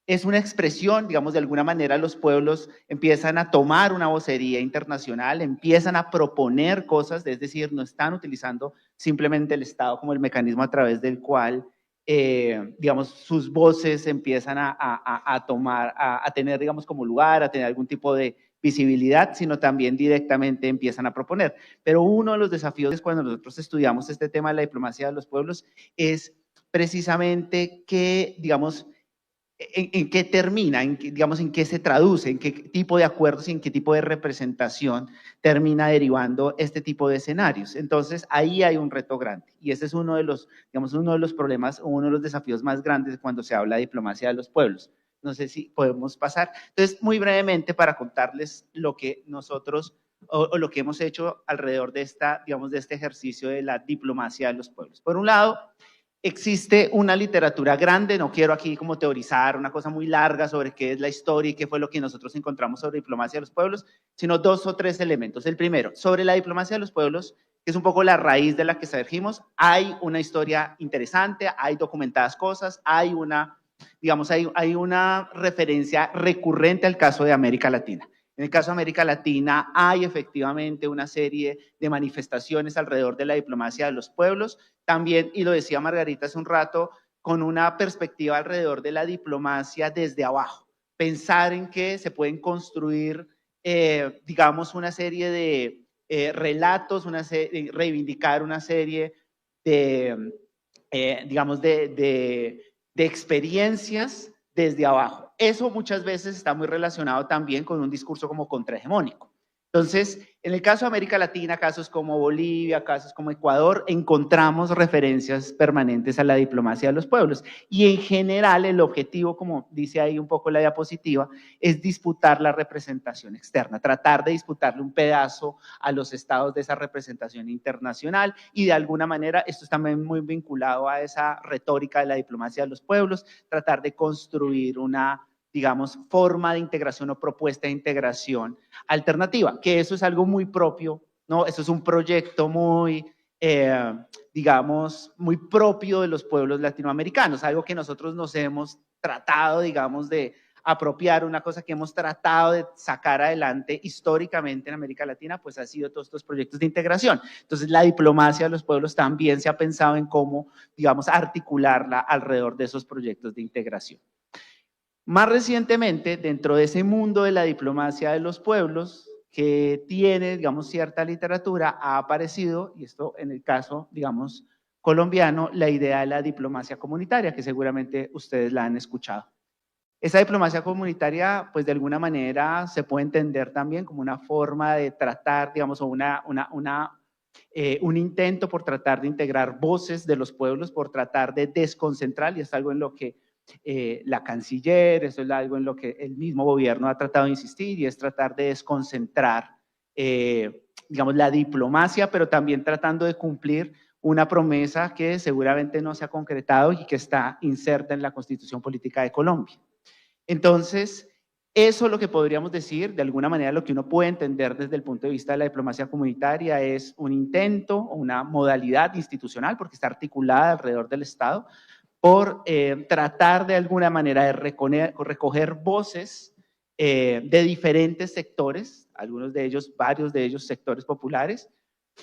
H: es una expresión, digamos, de alguna manera los pueblos empiezan a tomar una vocería internacional, empiezan a proponer cosas, es decir, no están utilizando simplemente el Estado como el mecanismo a través del cual, digamos, sus voces empiezan a tomar, a tener, digamos, como lugar, a tener algún tipo de visibilidad, sino también directamente empiezan a proponer. Pero uno de los desafíos cuando nosotros estudiamos este tema de la diplomacia de los pueblos es precisamente que, digamos, en qué termina, digamos, en qué se traduce, en qué tipo de acuerdos y en qué tipo de representación termina derivando este tipo de escenarios. Entonces, ahí hay un reto grande y ese es uno de los, digamos, uno de los problemas o uno de los desafíos más grandes cuando se habla de diplomacia de los pueblos. No sé si podemos pasar. Entonces, muy brevemente para contarles lo que nosotros o lo que hemos hecho alrededor de digamos, de este ejercicio de la diplomacia de los pueblos. Por un lado, existe una literatura grande, no quiero aquí como teorizar una cosa muy larga sobre qué es la historia y qué fue lo que nosotros encontramos sobre diplomacia de los pueblos, sino 2 o 3 elementos. El primero, sobre la diplomacia de los pueblos, que es un poco la raíz de la que surgimos, hay una historia interesante, hay documentadas cosas, hay una, digamos, hay una referencia recurrente al caso de América Latina. En el caso de América Latina hay efectivamente una serie de manifestaciones alrededor de la diplomacia de los pueblos, también, y lo decía Margarita hace un rato, con una perspectiva alrededor de la diplomacia desde abajo. Pensar en que se pueden construir, digamos, una serie de relatos, reivindicar una serie de, digamos, de experiencias desde abajo. Eso muchas veces está muy relacionado también con un discurso como contrahegemónico. Entonces, en el caso de América Latina, casos como Bolivia, casos como Ecuador, encontramos referencias permanentes a la diplomacia de los pueblos. Y en general el objetivo, como dice ahí un poco la diapositiva, es disputar la representación externa, tratar de disputarle un pedazo a los estados de esa representación internacional y de alguna manera, esto está muy vinculado a esa retórica de la diplomacia de los pueblos, tratar de construir una, digamos, forma de integración o propuesta de integración alternativa, que eso es algo muy propio ¿no? Eso es un proyecto muy, digamos, muy propio de los pueblos latinoamericanos, algo que nosotros nos hemos tratado, digamos, de apropiar, una cosa que hemos tratado de sacar adelante históricamente en América Latina, pues ha sido todos estos proyectos de integración. Entonces, la diplomacia de los pueblos también se ha pensado en cómo, digamos, articularla alrededor de esos proyectos de integración. Más recientemente, dentro de ese mundo de la diplomacia de los pueblos, que tiene, digamos, cierta literatura, ha aparecido, y esto en el caso, digamos, colombiano, la idea de la diplomacia comunitaria, que seguramente ustedes la han escuchado. Esa diplomacia comunitaria, pues de alguna manera se puede entender también como una forma de tratar, digamos, o un intento por tratar de integrar voces de los pueblos, por tratar de desconcentrar, y es algo en lo que la canciller, eso es algo en lo que el mismo gobierno ha tratado de insistir, y es tratar de desconcentrar, digamos, la diplomacia, pero también tratando de cumplir una promesa que seguramente no se ha concretado y que está inserta en la Constitución Política de Colombia. Entonces, eso es lo que podríamos decir, de alguna manera lo que uno puede entender desde el punto de vista de la diplomacia comunitaria es un intento o una modalidad institucional, porque está articulada alrededor del Estado, por tratar de alguna manera de recoger voces de diferentes sectores, algunos de ellos, varios de ellos sectores populares,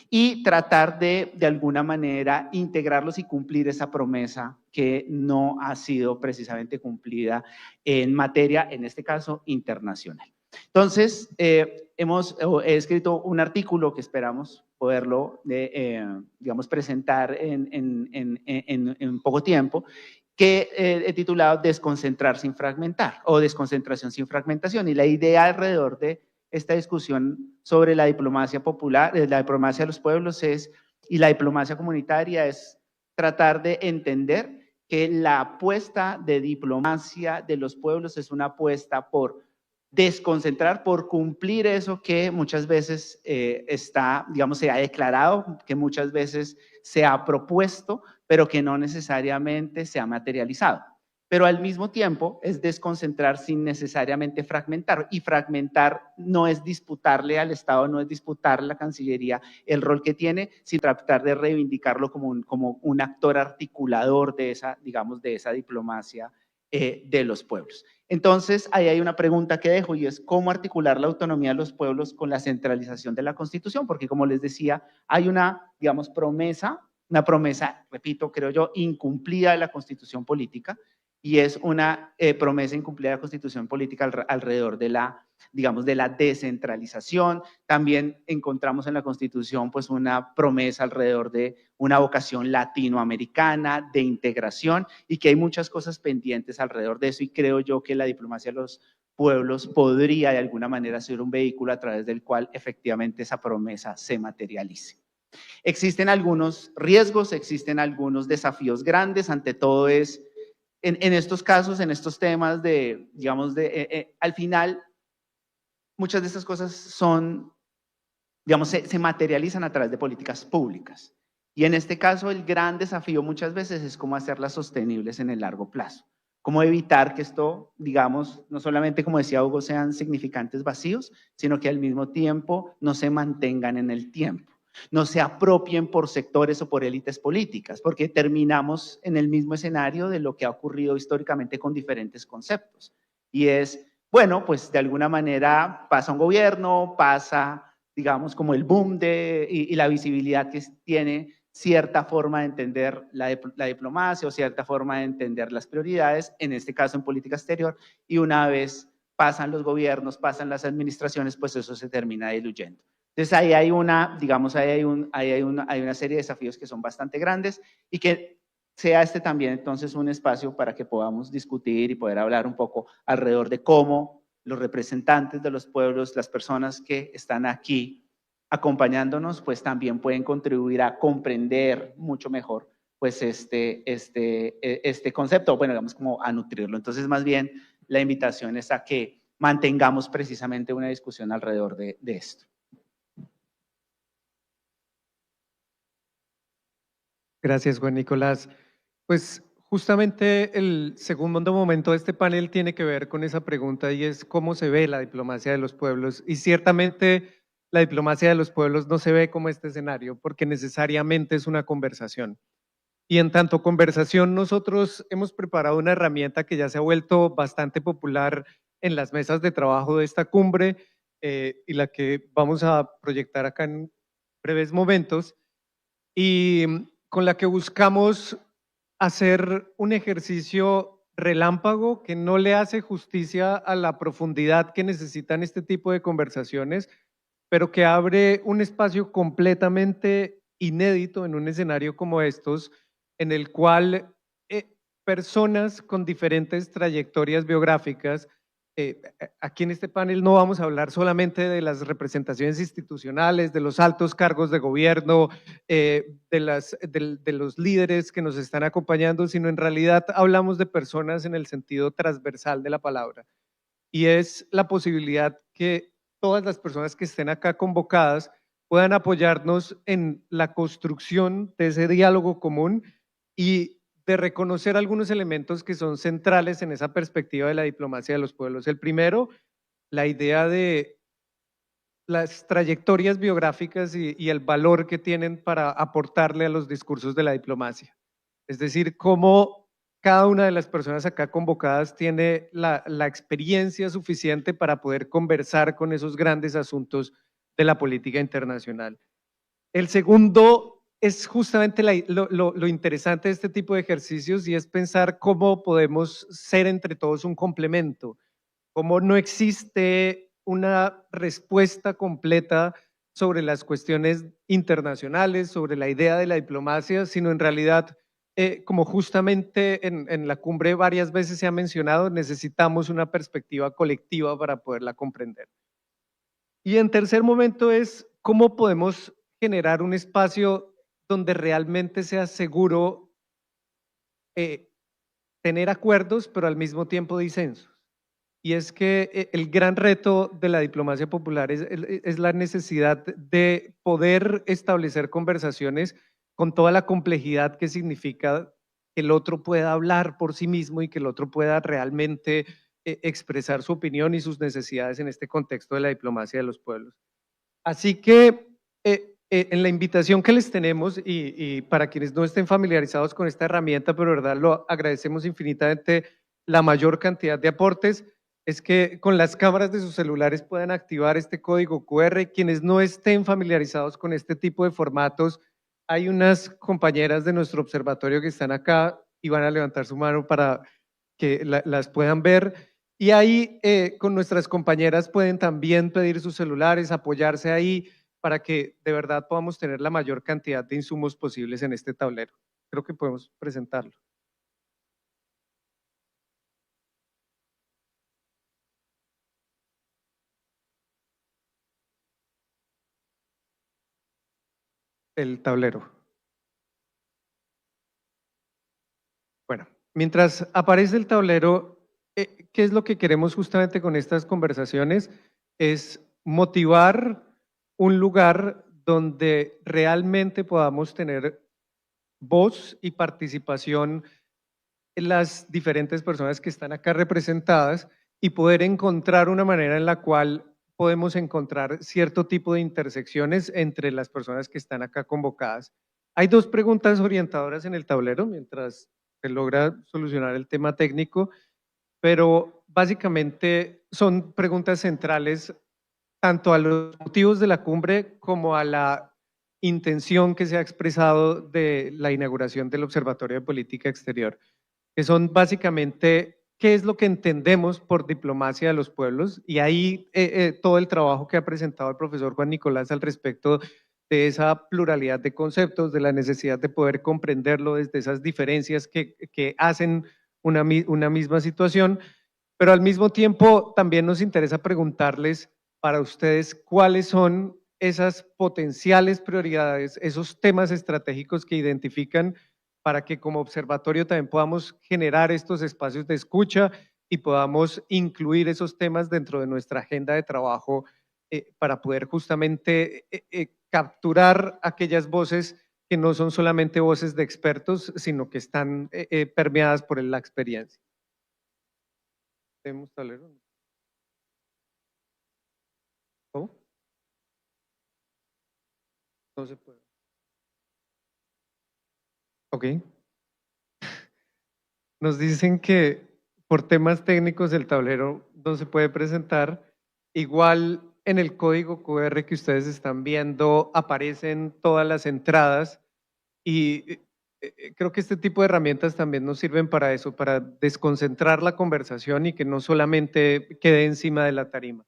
H: y tratar de alguna manera integrarlos y cumplir esa promesa que no ha sido precisamente cumplida en materia, en este caso, internacional. Entonces, he escrito un artículo que esperamos poderlo, digamos, presentar en poco tiempo, que he titulado Desconcentrar sin fragmentar, o Desconcentración sin fragmentación, y la idea alrededor de esta discusión sobre la diplomacia popular, la diplomacia de los pueblos y la diplomacia comunitaria es tratar de entender que la apuesta de diplomacia de los pueblos es una apuesta por desconcentrar, por cumplir eso que muchas veces digamos, se ha declarado, que muchas veces se ha propuesto, pero que no necesariamente se ha materializado. Pero al mismo tiempo es desconcentrar sin necesariamente fragmentar, y fragmentar no es disputarle al Estado, no es disputarle a la Cancillería el rol que tiene, sino tratar de reivindicarlo como un actor articulador de esa, digamos, de esa diplomacia de los pueblos. Entonces, ahí hay una pregunta que dejo, y es cómo articular la autonomía de los pueblos con la centralización de la Constitución, porque como les decía, hay una, digamos, una promesa, repito, creo yo, incumplida de la Constitución política, y es una promesa incumplida de la Constitución política alrededor de la, digamos, de la descentralización. También encontramos en la Constitución pues una promesa alrededor de una vocación latinoamericana, de integración, y que hay muchas cosas pendientes alrededor de eso, y creo yo que la diplomacia de los pueblos podría de alguna manera ser un vehículo a través del cual efectivamente esa promesa se materialice. Existen algunos riesgos, existen algunos desafíos grandes, ante todo es en estos casos, en estos temas de, digamos, al final, muchas de estas cosas son, digamos, se materializan a través de políticas públicas. Y en este caso, el gran desafío muchas veces es cómo hacerlas sostenibles en el largo plazo. Cómo evitar que esto, digamos, no solamente, como decía Hugo, sean significantes vacíos, sino que al mismo tiempo no se mantengan en el tiempo. No se apropien por sectores o por élites políticas, porque terminamos en el mismo escenario de lo que ha ocurrido históricamente con diferentes conceptos. Y es, bueno, pues de alguna manera pasa un gobierno, pasa, digamos, como el boom y la visibilidad que tiene cierta forma de entender la diplomacia o cierta forma de entender las prioridades, en este caso en política exterior, y una vez pasan los gobiernos, pasan las administraciones, pues eso se termina diluyendo. Entonces ahí hay una, digamos, hay una serie de desafíos que son bastante grandes, y que sea este también entonces un espacio para que podamos discutir y poder hablar un poco alrededor de cómo los representantes de los pueblos, las personas que están aquí acompañándonos, pues también pueden contribuir a comprender mucho mejor pues este concepto, bueno, digamos como a nutrirlo. Entonces más bien la invitación es a que mantengamos precisamente una discusión alrededor de esto.
G: Gracias, Juan Nicolás. Pues justamente el segundo momento de este panel tiene que ver con esa pregunta, y es cómo se ve la diplomacia de los pueblos. Y ciertamente la diplomacia de los pueblos no se ve como este escenario, porque necesariamente es una conversación. Y en tanto conversación, nosotros hemos preparado una herramienta que ya se ha vuelto bastante popular en las mesas de trabajo de esta cumbre y la que vamos a proyectar acá en breves momentos, y con la que buscamos hacer un ejercicio relámpago que no le hace justicia a la profundidad que necesitan este tipo de conversaciones, pero que abre un espacio completamente inédito en un escenario como estos, en el cual personas con diferentes trayectorias biográficas, aquí en este panel no vamos a hablar solamente de las representaciones institucionales, de los altos cargos de gobierno, de los líderes que nos están acompañando, sino en realidad hablamos de personas en el sentido transversal de la palabra. Y es la posibilidad que todas las personas que estén acá convocadas puedan apoyarnos en la construcción de ese diálogo común y de reconocer algunos elementos que son centrales en esa perspectiva de la diplomacia de los pueblos. El primero, la idea de las trayectorias biográficas y el valor que tienen para aportarle a los discursos de la diplomacia. Es decir, cómo cada una de las personas acá convocadas tiene la experiencia suficiente para poder conversar con esos grandes asuntos de la política internacional. El segundo es justamente lo interesante de este tipo de ejercicios, y es pensar cómo podemos ser entre todos un complemento, cómo no existe una respuesta completa sobre las cuestiones internacionales, sobre la idea de la diplomacia, sino en realidad, como justamente en la cumbre varias veces se ha mencionado, necesitamos una perspectiva colectiva para poderla comprender. Y en tercer momento es cómo podemos generar un espacio donde realmente sea seguro tener acuerdos, pero al mismo tiempo disensos. Y es que el gran reto de la diplomacia popular es la necesidad de poder establecer conversaciones con toda la complejidad que significa que el otro pueda hablar por sí mismo y que el otro pueda realmente expresar su opinión y sus necesidades en este contexto de la diplomacia de los pueblos. Así que en la invitación que les tenemos, y para quienes no estén familiarizados con esta herramienta, pero verdad lo agradecemos infinitamente la mayor cantidad de aportes, es que con las cámaras de sus celulares puedan activar este código QR. Quienes no estén familiarizados con este tipo de formatos, hay unas compañeras de nuestro observatorio que están acá y van a levantar su mano para que las puedan ver. Y ahí con nuestras compañeras pueden también pedir sus celulares, apoyarse ahí para que de verdad podamos tener la mayor cantidad de insumos posibles en este tablero. Creo que podemos presentarlo. El tablero. Bueno, mientras aparece el tablero, ¿qué es lo que queremos justamente con estas conversaciones? Es motivar un lugar donde realmente podamos tener voz y participación en las diferentes personas que están acá representadas y poder encontrar una manera en la cual podemos encontrar cierto tipo de intersecciones entre las personas que están acá convocadas. Hay dos preguntas orientadoras en el tablero mientras se logra solucionar el tema técnico, pero básicamente son preguntas centrales tanto a los motivos de la cumbre como a la intención que se ha expresado de la inauguración del Observatorio de Política Exterior, que son básicamente qué es lo que entendemos por diplomacia de los pueblos, y ahí todo el trabajo que ha presentado el profesor Juan Nicolás al respecto de esa pluralidad de conceptos, de la necesidad de poder comprenderlo desde esas diferencias que hacen una misma situación, pero al mismo tiempo también nos interesa preguntarles para ustedes cuáles son esas potenciales prioridades, esos temas estratégicos que identifican para que como observatorio también podamos generar estos espacios de escucha y podamos incluir esos temas dentro de nuestra agenda de trabajo para poder justamente capturar aquellas voces que no son solamente voces de expertos, sino que están permeadas por la experiencia. ¿Tenemos tablero? ¿Cómo? no se puede. Ok. Nos dicen que por temas técnicos el tablero no se puede presentar. Igual en el código QR que ustedes están viendo aparecen todas las entradas y creo que este tipo de herramientas también nos sirven para eso, para desconcentrar la conversación y que no solamente quede encima de la tarima.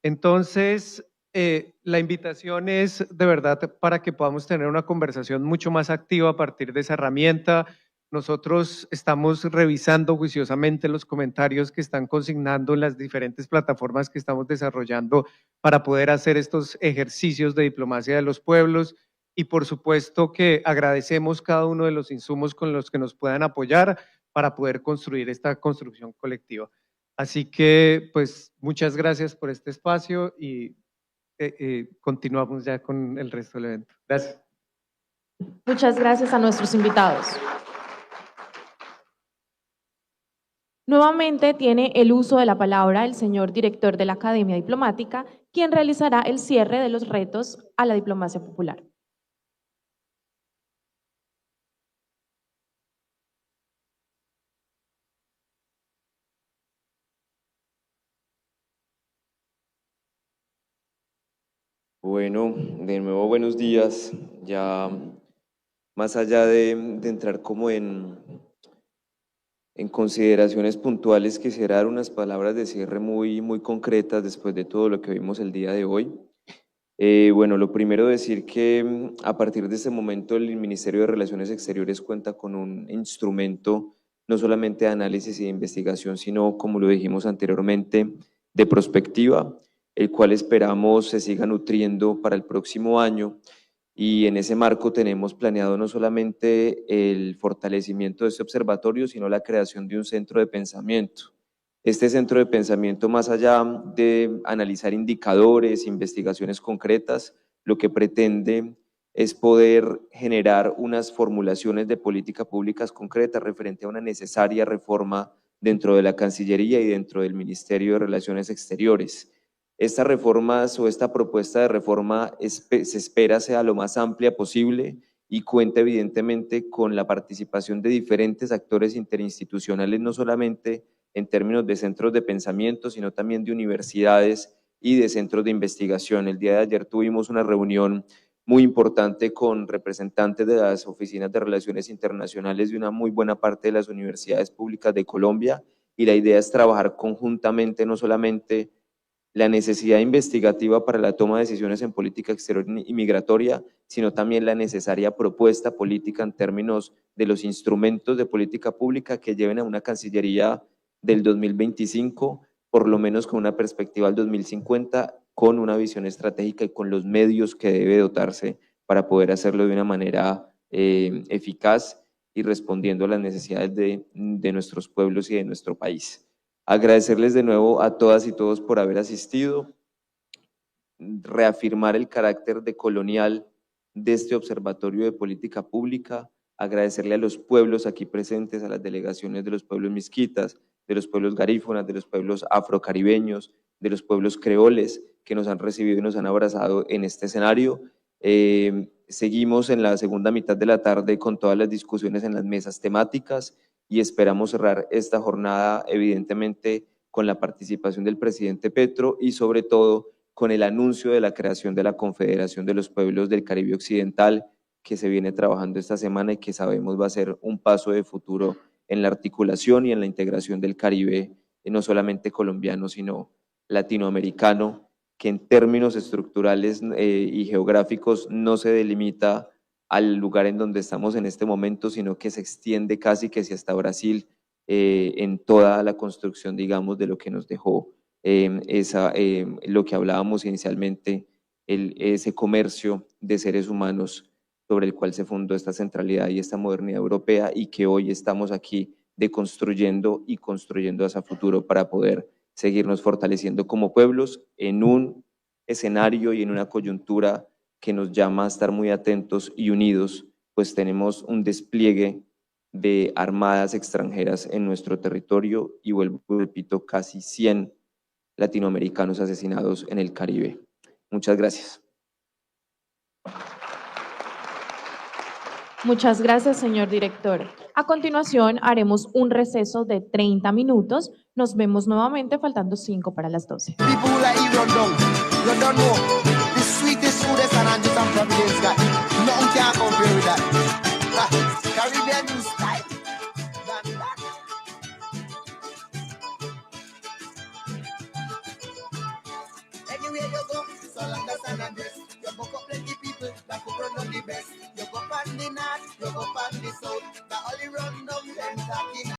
G: Entonces, la invitación es de verdad para que podamos tener una conversación mucho más activa a partir de esa herramienta. Nosotros estamos revisando juiciosamente los comentarios que están consignando en las diferentes plataformas que estamos desarrollando para poder hacer estos ejercicios de diplomacia de los pueblos y por supuesto que agradecemos cada uno de los insumos con los que nos puedan apoyar para poder construir esta construcción colectiva. Así que, pues, muchas gracias por este espacio y continuamos ya con el resto del evento. Gracias.
F: Muchas gracias a nuestros invitados. Nuevamente tiene el uso de la palabra el señor director de la Academia Diplomática, quien realizará el cierre de los retos a la diplomacia popular.
A: Bueno, de nuevo buenos días. Ya más allá de entrar como en consideraciones puntuales, quisiera dar unas palabras de cierre muy concretas después de todo lo que vimos el día de hoy. Bueno, lo primero decir que a partir de este momento el Ministerio de Relaciones Exteriores cuenta con un instrumento no solamente de análisis y de investigación, sino, como lo dijimos anteriormente, de prospectiva, el cual esperamos se siga nutriendo para el próximo año, y en ese marco tenemos planeado no solamente el fortalecimiento de este observatorio, sino la creación de un centro de pensamiento. Este centro de pensamiento, más allá de analizar indicadores, investigaciones concretas, lo que pretende es poder generar unas formulaciones de políticas públicas concretas referente a una necesaria reforma dentro de la Cancillería y dentro del Ministerio de Relaciones Exteriores. Estas reformas o esta propuesta de reforma se espera sea lo más amplia posible y cuenta evidentemente con la participación de diferentes actores interinstitucionales, no solamente en términos de centros de pensamiento, sino también de universidades y de centros de investigación. El día de ayer tuvimos una reunión muy importante con representantes de las oficinas de relaciones internacionales de una muy buena parte de las universidades públicas de Colombia, y la idea es trabajar conjuntamente no solamente la necesidad investigativa para la toma de decisiones en política exterior y migratoria, sino también la necesaria propuesta política en términos de los instrumentos de política pública que lleven a una Cancillería del 2025, por lo menos con una perspectiva al 2050, con una visión estratégica y con los medios que debe dotarse para poder hacerlo de una manera eficaz y respondiendo a las necesidades de nuestros pueblos y de nuestro país. Agradecerles de nuevo a todas y todos por haber asistido, reafirmar el carácter decolonial de este Observatorio de Política Pública, agradecerle a los pueblos aquí presentes, a las delegaciones de los pueblos misquitas, de los pueblos garífunas, de los pueblos afrocaribeños, de los pueblos creoles que nos han recibido y nos han abrazado en este escenario. Seguimos en la segunda mitad de la tarde con todas las discusiones en las mesas temáticas y esperamos cerrar esta jornada evidentemente con la participación del presidente Petro y sobre todo con el anuncio de la creación de la Confederación de los Pueblos del Caribe Occidental, que se viene trabajando esta semana y que sabemos va a ser un paso de futuro en la articulación y en la integración del Caribe, no solamente colombiano, sino latinoamericano, que en términos estructurales y geográficos no se delimita al lugar en donde estamos en este momento, sino que se extiende casi que hasta Brasil en toda la construcción, digamos, de lo que nos dejó lo que hablábamos inicialmente, ese comercio de seres humanos sobre el cual se fundó esta centralidad y esta modernidad europea, y que hoy estamos aquí deconstruyendo y construyendo hacia futuro para poder seguirnos fortaleciendo como pueblos en un escenario y en una coyuntura que nos llama a estar muy atentos y unidos, pues tenemos un despliegue de armadas extranjeras en nuestro territorio y vuelvo, repito, casi 100 latinoamericanos asesinados en el Caribe. Muchas gracias.
F: Muchas gracias, señor director. A continuación, haremos un receso de 30 minutos. Nos vemos nuevamente faltando 5 para las 12.
I: People like you run down. You don't know. The sweetest food is an Andes and Providence got. Nothing can compare with that. Caribbean style. Than that. Anywhere you go, so long as San Andres, you go for plenty people that could run on the best. You go from the north, you go from the south, that only run down them talking.